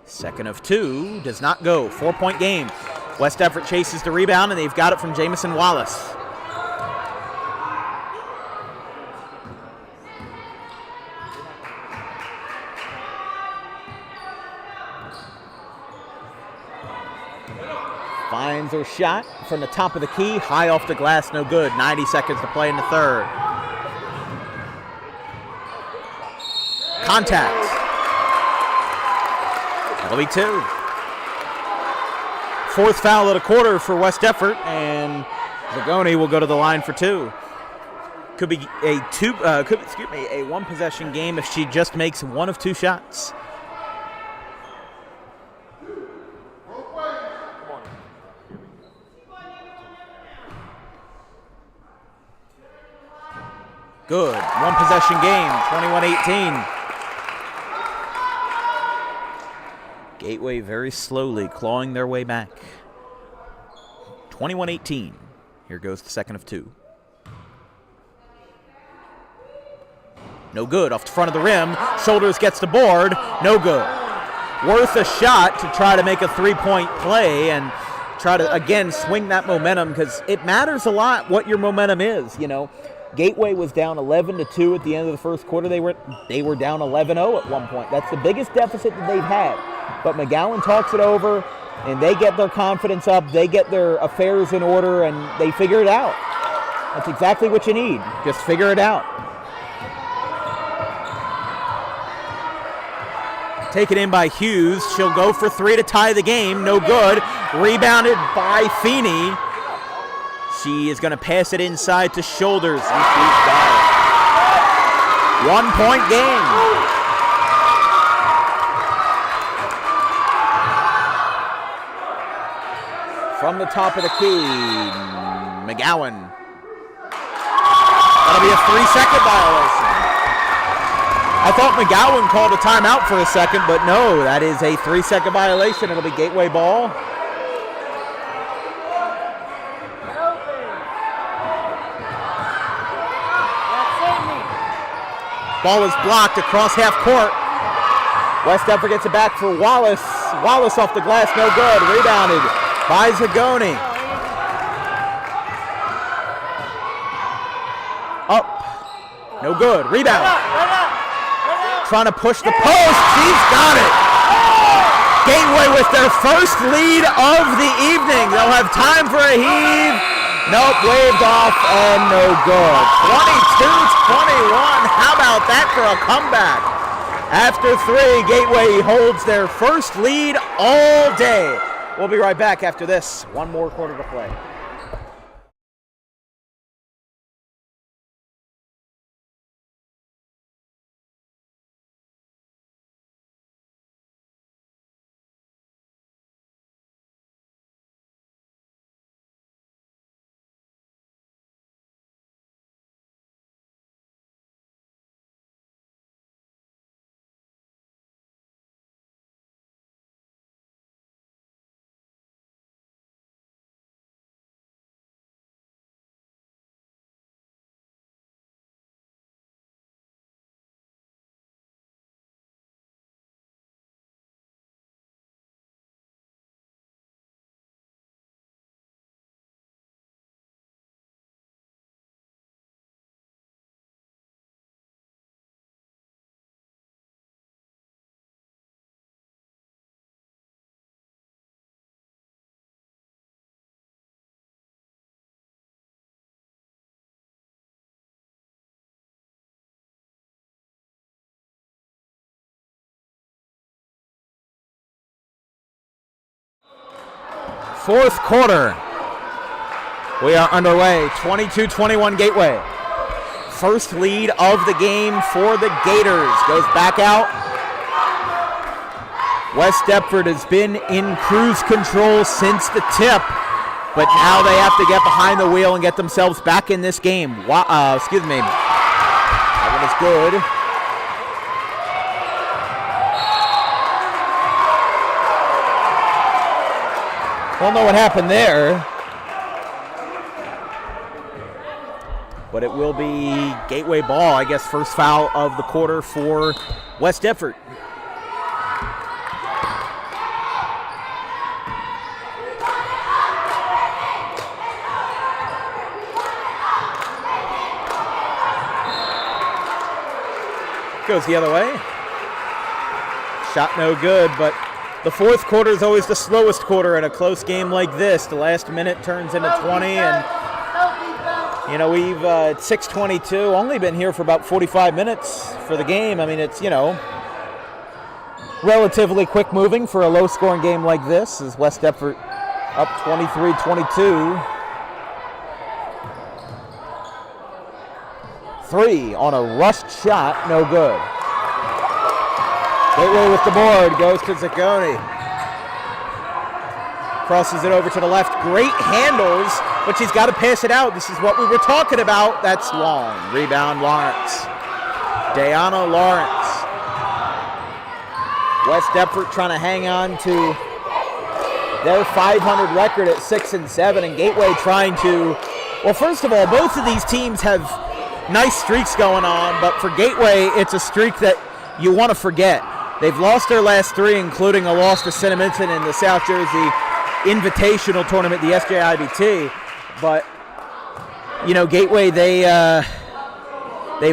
A: Second of 2 does not go. 4-point game. West Deptford chases the rebound, and they've got it from Jamison Wallace. Finds her shot from the top of the key. High off the glass, no good. 90 seconds to play in the third. Contact. That'll be 2. 4th foul of the quarter for West Deptford, and Zagoni will go to the line for 2. Could be a one possession game if she just makes 1 of 2 shots. Good. 1 possession game, 21-18. Gateway very slowly clawing their way back. 21-18. Here goes the second of 2. No good. Off the front of the rim. Shoulders gets the board. No good. Worth a shot to try to make a 3-point play and try to, again, swing that momentum, because it matters a lot what your momentum is, you know. Gateway was down 11-2 at the end of the first quarter. They were down 11-0 at one point. That's the biggest deficit that they've had. But McGowan talks it over, and they get their confidence up. They get their affairs in order, and they figure it out. That's exactly what you need. Just figure it out. Taken in by Hughes. She'll go for three to tie the game. No good. Rebounded by Feeney. She is going to pass it inside to Shoulders. And she's got it. 1 point game. From the top of the key, McGowan. That'll be a 3-second violation. I thought McGowan called a timeout for a second, but no, that is a 3-second violation. It'll be Gateway ball. Ball is blocked across half court. West Deptford gets it back for Wallace. Wallace off the glass, no good. Rebounded by Zagoni. Up. No good. Rebound. Trying to push the post. She's got it. Gateway with their first lead of the evening. They'll have time for a heave. Nope, waved off and no good. 22-21. How about that for a comeback? After three, Gateway holds their first lead all day. We'll be right back after this. One more quarter to play. Fourth quarter. We are underway. 22-21 Gateway. First lead of the game for the Gators. Goes back out. West Deptford has been in cruise control since the tip, but now they have to get behind the wheel and get themselves back in this game. Excuse me. That one is good. Don't know what happened there, but it will be Gateway ball. I guess first foul of the quarter for West Deptford. Goes the other way. Shot no good, but the fourth quarter is always the slowest quarter in a close game like this. The last minute turns into 20, and you know, we've at 6:22 only been here for about 45 minutes for the game. I mean, it's, you know, relatively quick moving for a low scoring game like this, as West Deptford up 23-22. 3 on a rushed shot, no good. Gateway with the board, goes to Zagoni. Crosses it over to the left. Great handles, but she's got to pass it out. This is what we were talking about. That's long. Rebound, Lawrence. Diana Lawrence. West Deptford trying to hang on to their 500 record at 6-7, and Gateway trying to, well, first of all, both of these teams have nice streaks going on, but for Gateway, it's a streak that you want to forget. They've lost their last 3, including a loss to Cinnaminton in the South Jersey Invitational Tournament, the SJIBT. But, you know, Gateway, they've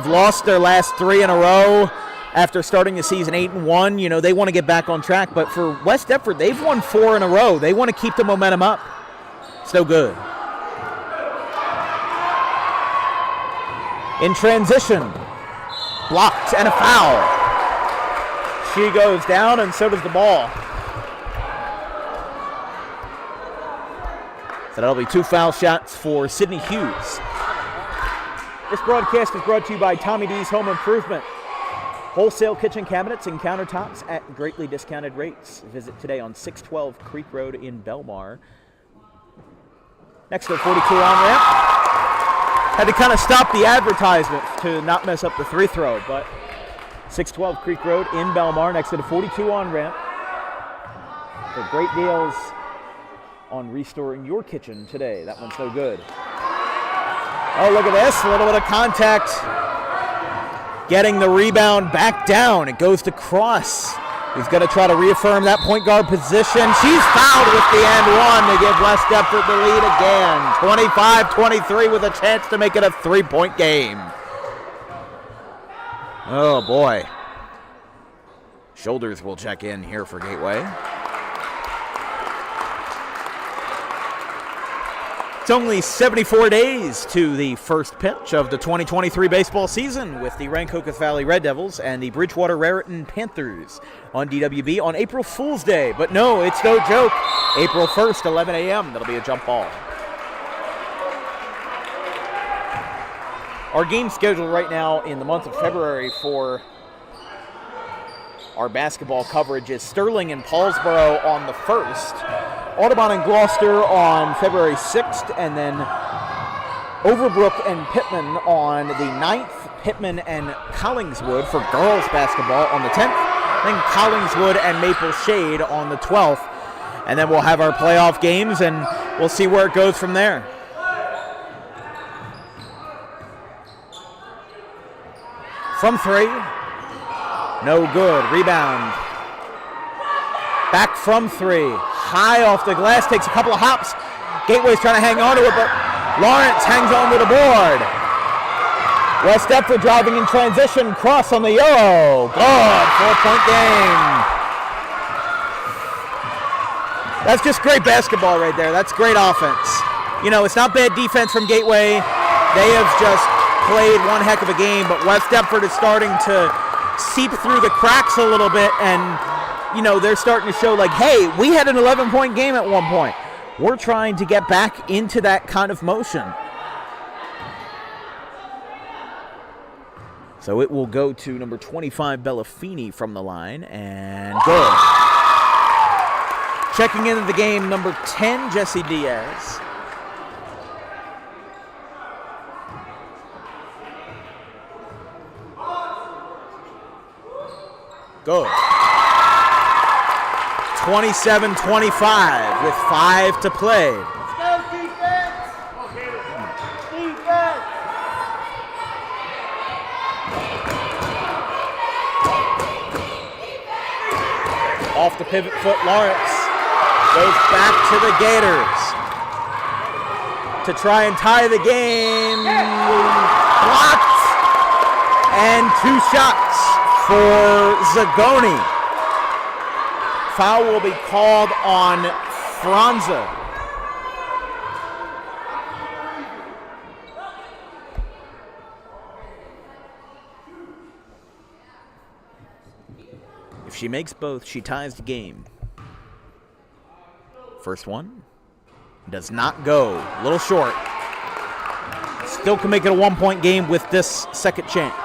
A: lost their last 3 in a row after starting the season 8-1. You know, they want to get back on track. But for West Deptford, they've won 4 in a row. They want to keep the momentum up. It's no good. In transition, blocked and a foul. she goes down, and so does the ball. So that'll be 2 foul shots for Sydney Hughes. This broadcast is brought to you by Tommy D's Home Improvement. Wholesale kitchen cabinets and countertops at greatly discounted rates. Visit today on 612 Creek Road in Belmar. Next to 42 on-ramp. Had to kind of stop the advertisement to not mess up the free throw, but 612 Creek Road in Belmar next to the 42 on-ramp. For great deals on restoring your kitchen today. That one's no good. Oh, look at this. A little bit of contact. Getting the rebound back down. It goes to Cross. He's going to try to reaffirm that point guard position. She's fouled with the and one to give West Deptford the lead again. 25-23 with a chance to make it a 3-point game. Oh, boy. Shoulders will check in here for Gateway. It's only 74 days to the first pitch of the 2023 baseball season with the Rancocas Valley Red Devils and the Bridgewater Raritan Panthers on DWB on April Fool's Day. But no, it's no joke. April 1st, 11 a.m. That'll be a jump ball. Our game schedule right now in the month of February for our basketball coverage is Sterling and Paulsboro on the 1st. Audubon and Gloucester on February 6th, and then Overbrook and Pittman on the 9th, Pittman and Collingswood for girls basketball on the 10th, then Collingswood and Maple Shade on the 12th, and then we'll have our playoff games, and we'll see where it goes from there. From 3, no good, rebound. Back from 3. High off the glass, takes a couple of hops. Gateway's trying to hang on to it, but Lawrence hangs on to the board. West Deptford driving in transition, Cross on the Euro. Good, 4-point game. That's just great basketball right there. That's great offense. You know, it's not bad defense from Gateway. They have just played one heck of a game, but West Deptford is starting to seep through the cracks a little bit, and you know, they're starting to show like, hey, we had an 11-point game at one point. We're trying to get back into that kind of motion. So it will go to number 25, Bellafini from the line, and good. Checking into the game, number 10, Jesse Diaz. Good. 27-25 with 5 to play.
D: Let's go, defense! Defense!
A: Off the pivot foot, Lawrence goes back to the Gators to try and tie the game. Blocked, and 2 shots for Zagoni. Foul will be called on Franza. If she makes both, she ties the game. First one does not go. A little short. Still can make it a 1-point game with this second chance.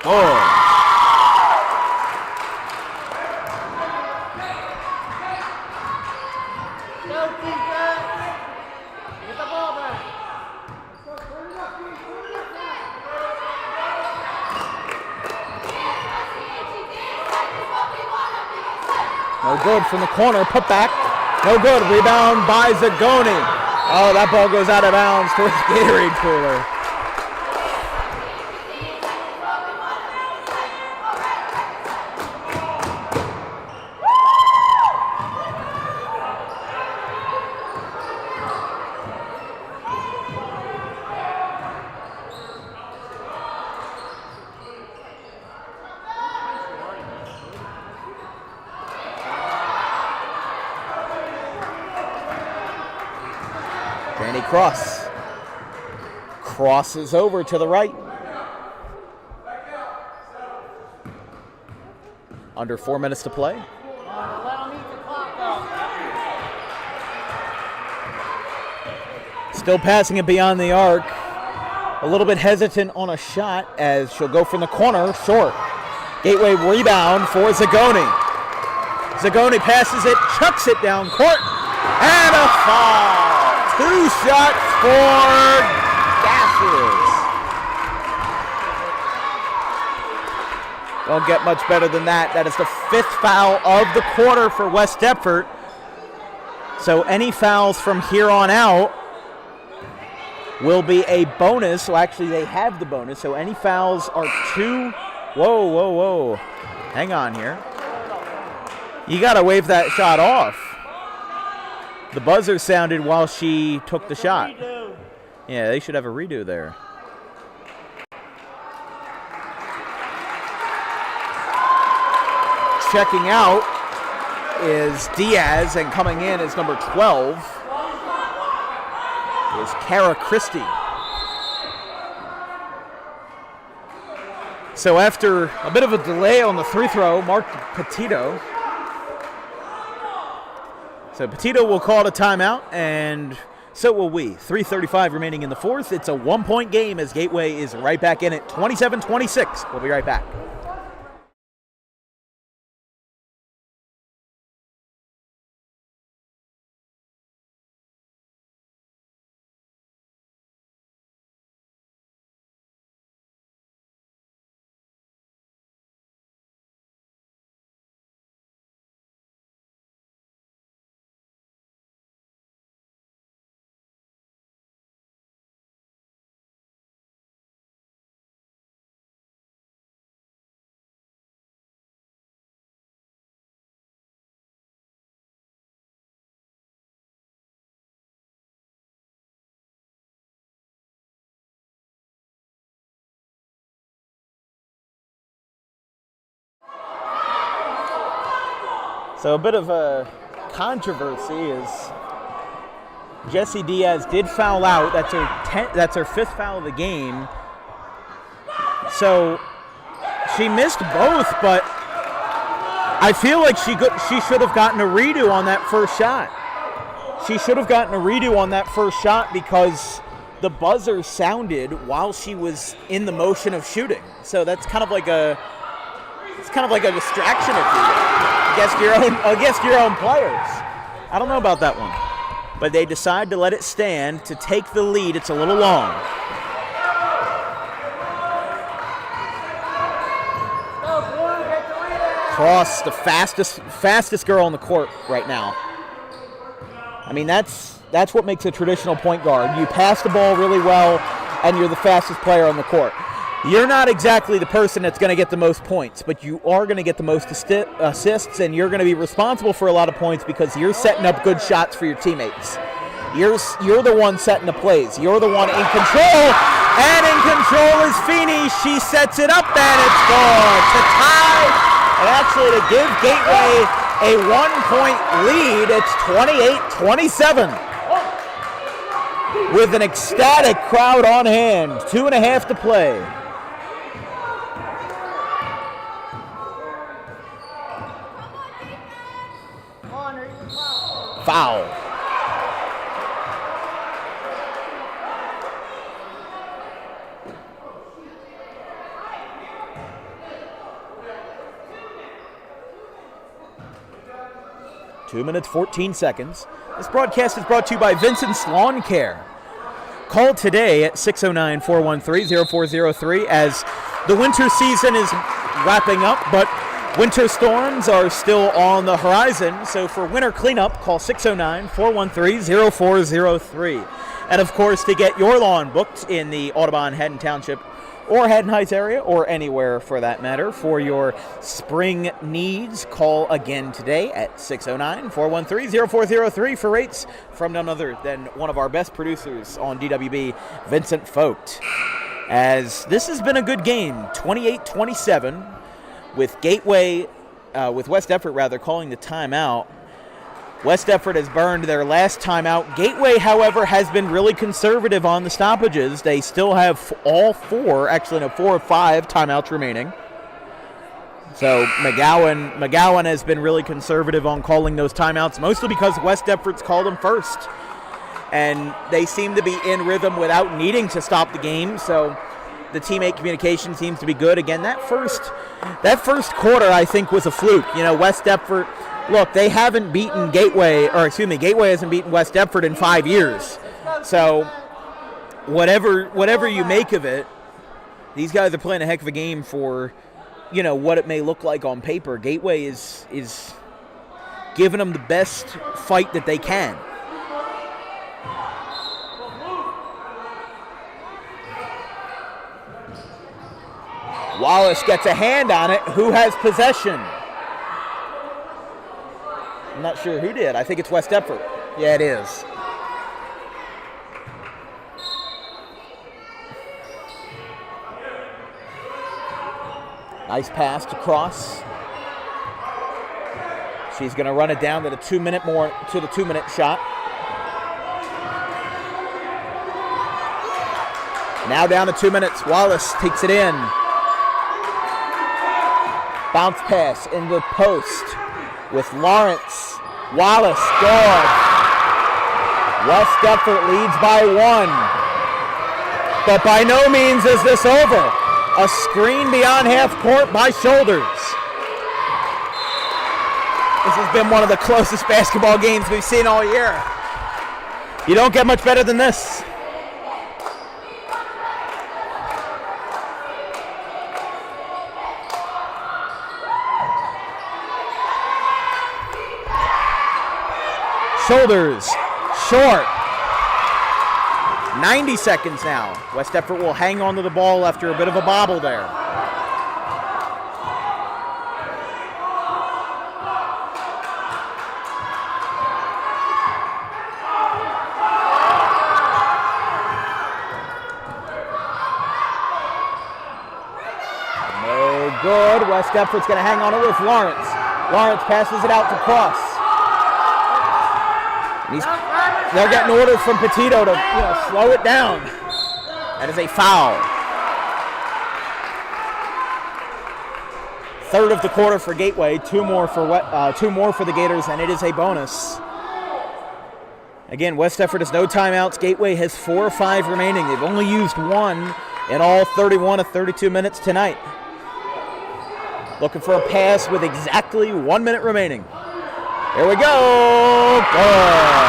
A: Oh.
D: Go, defense! Get the ball back!
A: No good from the corner. Put back. No good. Rebound by Zagoni. Oh, that ball goes out of bounds towards the Gatorade cooler. And he crosses over to the right. Under 4 minutes to play.
D: Let him eat the clock up.
A: Still passing it beyond the arc. A little bit hesitant on a shot as she'll go from the corner, short. Gateway rebound for Zagoni. Zagoni passes it, chucks it down court, and a foul. 2 shots for Gases. Don't get much better than that. That is the 5th foul of the quarter for West Deptford. So any fouls from here on out will be a bonus. Well, actually, they have the bonus. So any fouls are 2. Whoa. Hang on here. You got to wave that shot off. The buzzer sounded while she took the shot. Yeah, they should have a redo there. Checking out is Diaz, and coming in is number 12 is Kara Christie. So after a bit of a delay on the free throw, Mark Petito. So Petito will call it a timeout, and so will we. 3:35 remaining in the fourth. It's a 1-point game as Gateway is right back in it, 27-26. We'll be right back. So a bit of a controversy is Jessie Diaz did foul out. That's her 5th foul of the game. So she missed both, but I feel like she should have gotten a redo on that first shot. She should have gotten a redo on that first shot because the buzzer sounded while she was in the motion of shooting. So that's kind of like a distraction if you will. Against your own players. I don't know about that one. But they decide to let it stand to take the lead. It's a little long. Cross, the fastest girl on the court right now. I mean, that's what makes a traditional point guard. You pass the ball really well, and you're the fastest player on the court. You're not exactly the person that's going to get the most points, but you are going to get the most assists, and you're going to be responsible for a lot of points because you're setting up good shots for your teammates. You're the one setting the plays. You're the one in control, and in control is Feeney. She sets it up, and it's good to tie, and actually to give Gateway a 1-point lead. It's 28-27. With an ecstatic crowd on hand, 2.5 to play. Foul. Two minutes, 14 seconds. This broadcast is brought to you by Vincent's Lawn Care. Call today at 609-413-0403 as the winter season is wrapping up, but winter storms are still on the horizon. So for winter cleanup, call 609-413-0403. And of course, to get your lawn booked in the Audubon, Haddon Township, or Haddon Heights area, or anywhere for that matter, for your spring needs, call again today at 609-413-0403 for rates from none other than one of our best producers on DWB, Vincent Vogt. As this has been a good game, 28-27, with Gateway, with West Deptford rather, calling the timeout. West Deptford has burned their last timeout. Gateway, however, has been really conservative on the stoppages. They still have 4 or 5 timeouts remaining. So McGowan has been really conservative on calling those timeouts, mostly because West Deptford's called them first. And they seem to be in rhythm without needing to stop the game, so the teammate communication seems to be good. Again, that first quarter, I think, was a fluke. West Deptford, look, they haven't beaten Gateway hasn't beaten West Deptford in 5 years. So whatever you make of it, these guys are playing a heck of a game for, what it may look like on paper. Gateway is giving them the best fight that they can. Wallace gets a hand on it. Who has possession? I'm not sure who did. I think it's West Deptford. Yeah, it is. Nice pass to Cross. She's going to run it down to the 2-minute shot. Now down to 2 minutes. Wallace takes it in. Bounce pass in the post with Lawrence. Wallace, good. West Deptford leads by 1. But by no means is this over. A screen beyond half court by Shoulders. This has been one of the closest basketball games we've seen all year. You don't get much better than this. Shoulders, short. 90 seconds now. West Deptford will hang on to the ball after a bit of a bobble there. No good. West Deptford's going to hang on it with Lawrence. Lawrence passes it out to Cross. They're getting orders from Petito to slow it down. That is a foul. Third of the quarter for Gateway, two more for the Gators, and it is a bonus. Again, West Deptford has no timeouts. Gateway has 4 or 5 remaining. They've only used 1 in all 31 of 32 minutes tonight. Looking for a pass with exactly 1 minute remaining. Here we go. Good.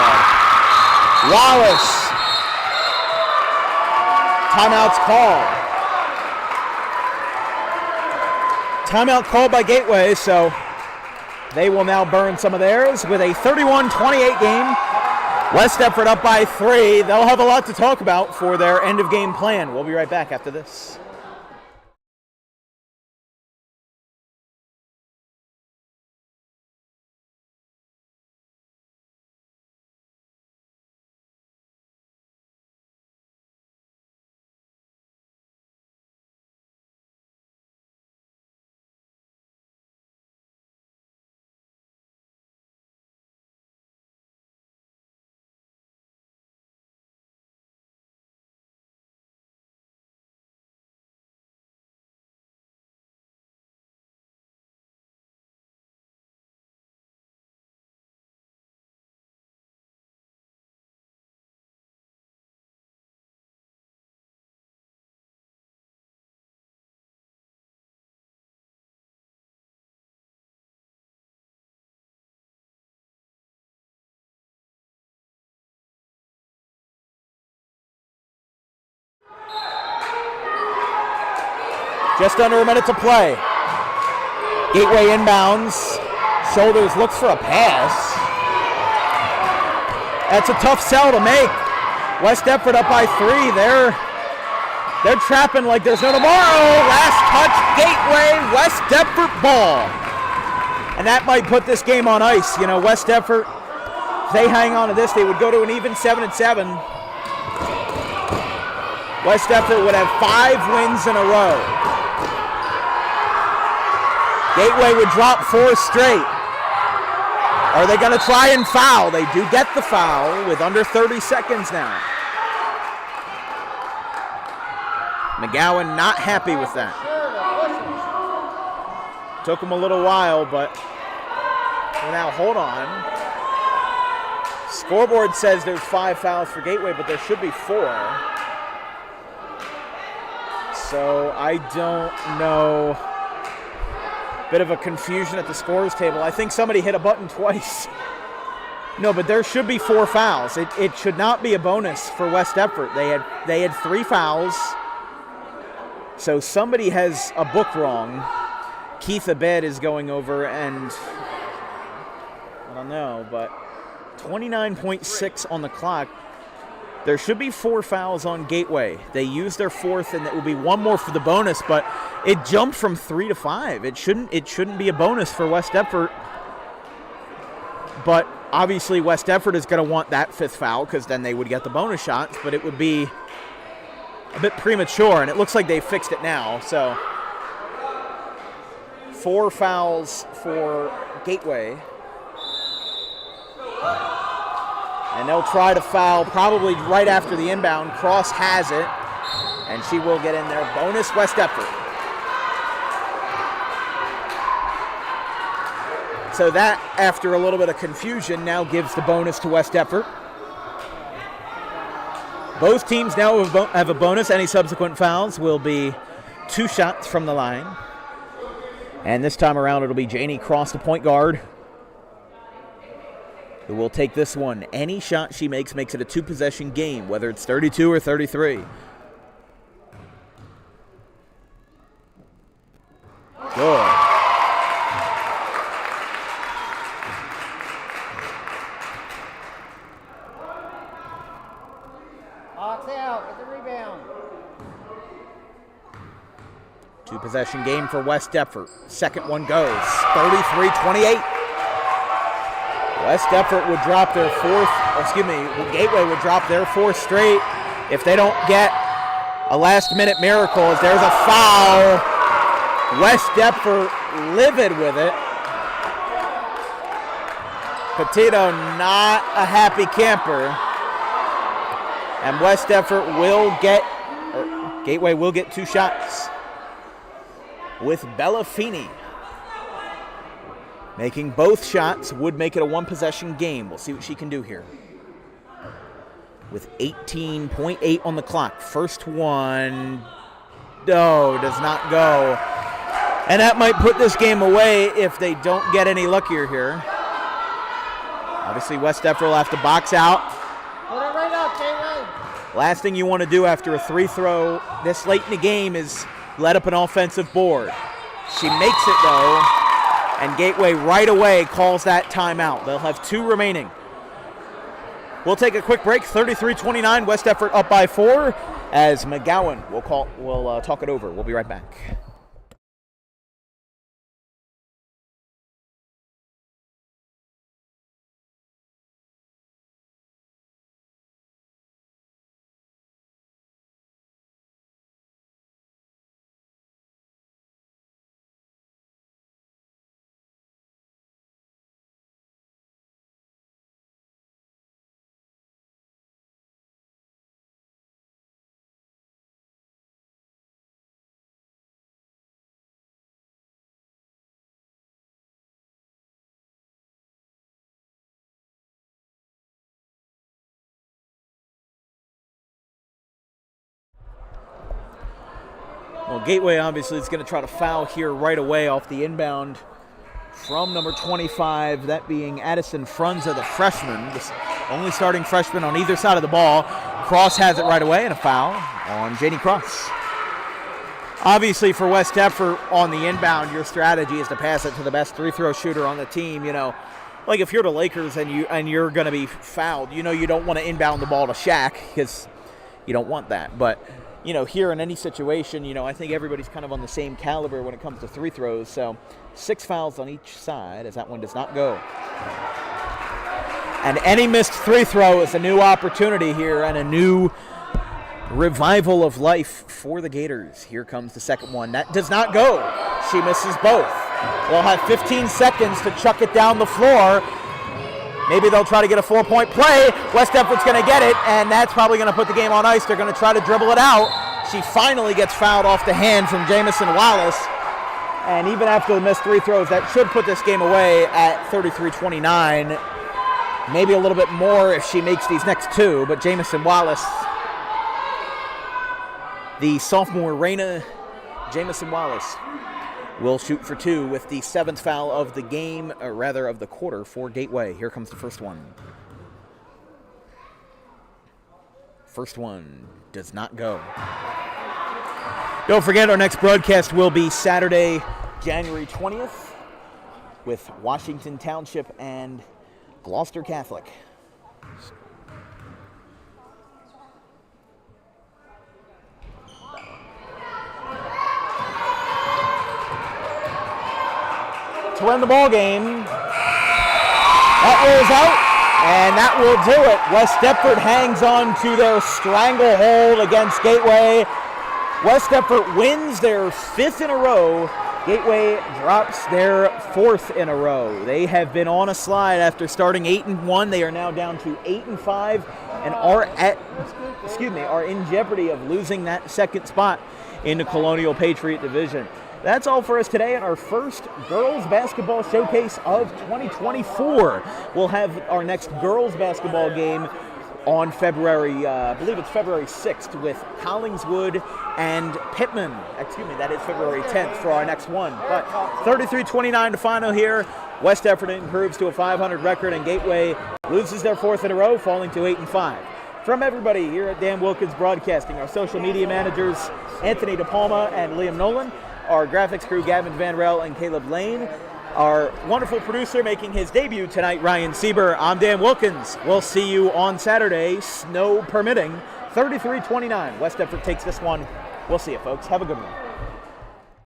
A: Wallace. Timeout's called. Timeout called by Gateway, so they will now burn some of theirs with a 31-28 game. West Deptford up by 3. They'll have a lot to talk about for their end-of-game plan. We'll be right back after this. Just under a minute to play. Gateway inbounds. Shoulders looks for a pass. That's a tough sell to make. West Deptford up by 3. They're trapping like there's no tomorrow. Last touch, Gateway, West Deptford ball. And that might put this game on ice. West Deptford, if they hang on to this, they would go to an even 7-7. West Deptford would have 5 wins in a row. Gateway would drop 4 straight. Are they going to try and foul? They do get the foul with under 30 seconds now. McGowan not happy with that. Took him a little while, but now hold on. Scoreboard says there's 5 fouls for Gateway, but there should be 4. So I don't know. Bit of a confusion at the scores table. I think somebody hit a button twice. No, but there should be 4 fouls. It should not be a bonus for West Deptford. They had 3 fouls. So somebody has a book wrong. Keith Abed is going over, and I don't know, but 29.6 on the clock. There should be 4 fouls on Gateway. They used their 4th, and it will be 1 more for the bonus, but it jumped from 3 to 5. It shouldn't be a bonus for West Deptford. But obviously West Deptford is going to want that 5th foul because then they would get the bonus shots, but it would be a bit premature, and it looks like they fixed it now. So 4 fouls for Gateway. And they'll try to foul probably right after the inbound. Cross has it, and she will get in there. Bonus West Deptford. So that, after a little bit of confusion, now gives the bonus to West Deptford. Both teams now have a bonus. Any subsequent fouls will be 2 shots from the line. And this time around, it'll be Janie Cross, the point guard, who will take this one. Any shot she makes it a 2-possession game, whether it's 32 or 33. Good.
D: Hawks out, get the rebound.
A: 2-possession game for West Deptford. Second one goes. 33-28. West Deptford would drop their 4th, Gateway would drop their 4th straight if they don't get a last-minute miracle, as there's a foul. West Deptford livid with it. Petito not a happy camper. And West Deptford Gateway will get 2 shots with Bella Feeney making both shots. Would make it a 1-possession game. We'll see what she can do here. With 18.8 on the clock. First one, does not go. And that might put this game away if they don't get any luckier here. Obviously, West Deptford will have to box out.
D: Put it right up, Gateway.
A: Last thing you want to do after a 3-throw this late in the game is let up an offensive board. She makes it, though. And Gateway right away calls that timeout. They'll have 2 remaining. We'll take a quick break. 33-29, West Deptford up by 4. As McGowan will talk it over. We'll be right back. Well, Gateway obviously is going to try to foul here right away off the inbound from number 25, that being Addison Frunza, the freshman, the only starting freshman on either side of the ball. Cross has it right away, and a foul on Janie Cross. Obviously, for West Deptford on the inbound, your strategy is to pass it to the best 3-throw shooter on the team. You know, like if you're the Lakers and you're going to be fouled, you know you don't want to inbound the ball to Shaq because you don't want that. But you know, here in any situation, you know, I think everybody's kind of on the same caliber when it comes to 3 throws. So 6 fouls on each side as that one does not go. And any missed 3 throw is a new opportunity here and a new revival of life for the Gators. Here comes the second one. That does not go. She misses both. They'll have 15 seconds to chuck it down the floor. Maybe they'll try to get a 4-point play. West Deptford's going to get it, and that's probably going to put the game on ice. They're going to try to dribble it out. She finally gets fouled off the hand from Jamison Wallace. And even after the missed 3 throws, that should put this game away at 33-29. Maybe a little bit more if she makes these next 2, but Jamison Wallace, the sophomore Raina Jamison Wallace, will shoot for 2 with the 7th foul of the game, or rather of the quarter for Gateway. Here comes the first one. First one does not go. Don't forget, our next broadcast will be Saturday, January 20th with Washington Township and Gloucester Catholic. To end the ball game, that rolls out, and that will do it. West Deptford hangs on to their stranglehold against Gateway. West Deptford wins their 5th in a row. Gateway drops their 4th in a row. They have been on a slide after starting 8-1. They are now down to 8-5 and are in jeopardy of losing that 2nd spot in the Colonial Patriot Division. That's all for us today on our first girls basketball showcase of 2024. We'll have our next girls basketball game on February, I believe it's February 6th with Collingswood and Pittman. Excuse me, that is February 10th for our next one. But 33-29 to final here. West Deptford improves to a 500 record, and Gateway loses their 4th in a row, falling to 8-5. From everybody here at Dan Wilkins Broadcasting, our social media managers, Anthony DePalma and Liam Nolan, our graphics crew, Gavin Van Rel and Caleb Lane, our wonderful producer making his debut tonight, Ryan Sieber. I'm Dan Wilkins. We'll see you on Saturday, snow permitting. 33-29. West Deptford takes this one. We'll see you, folks. Have a good one.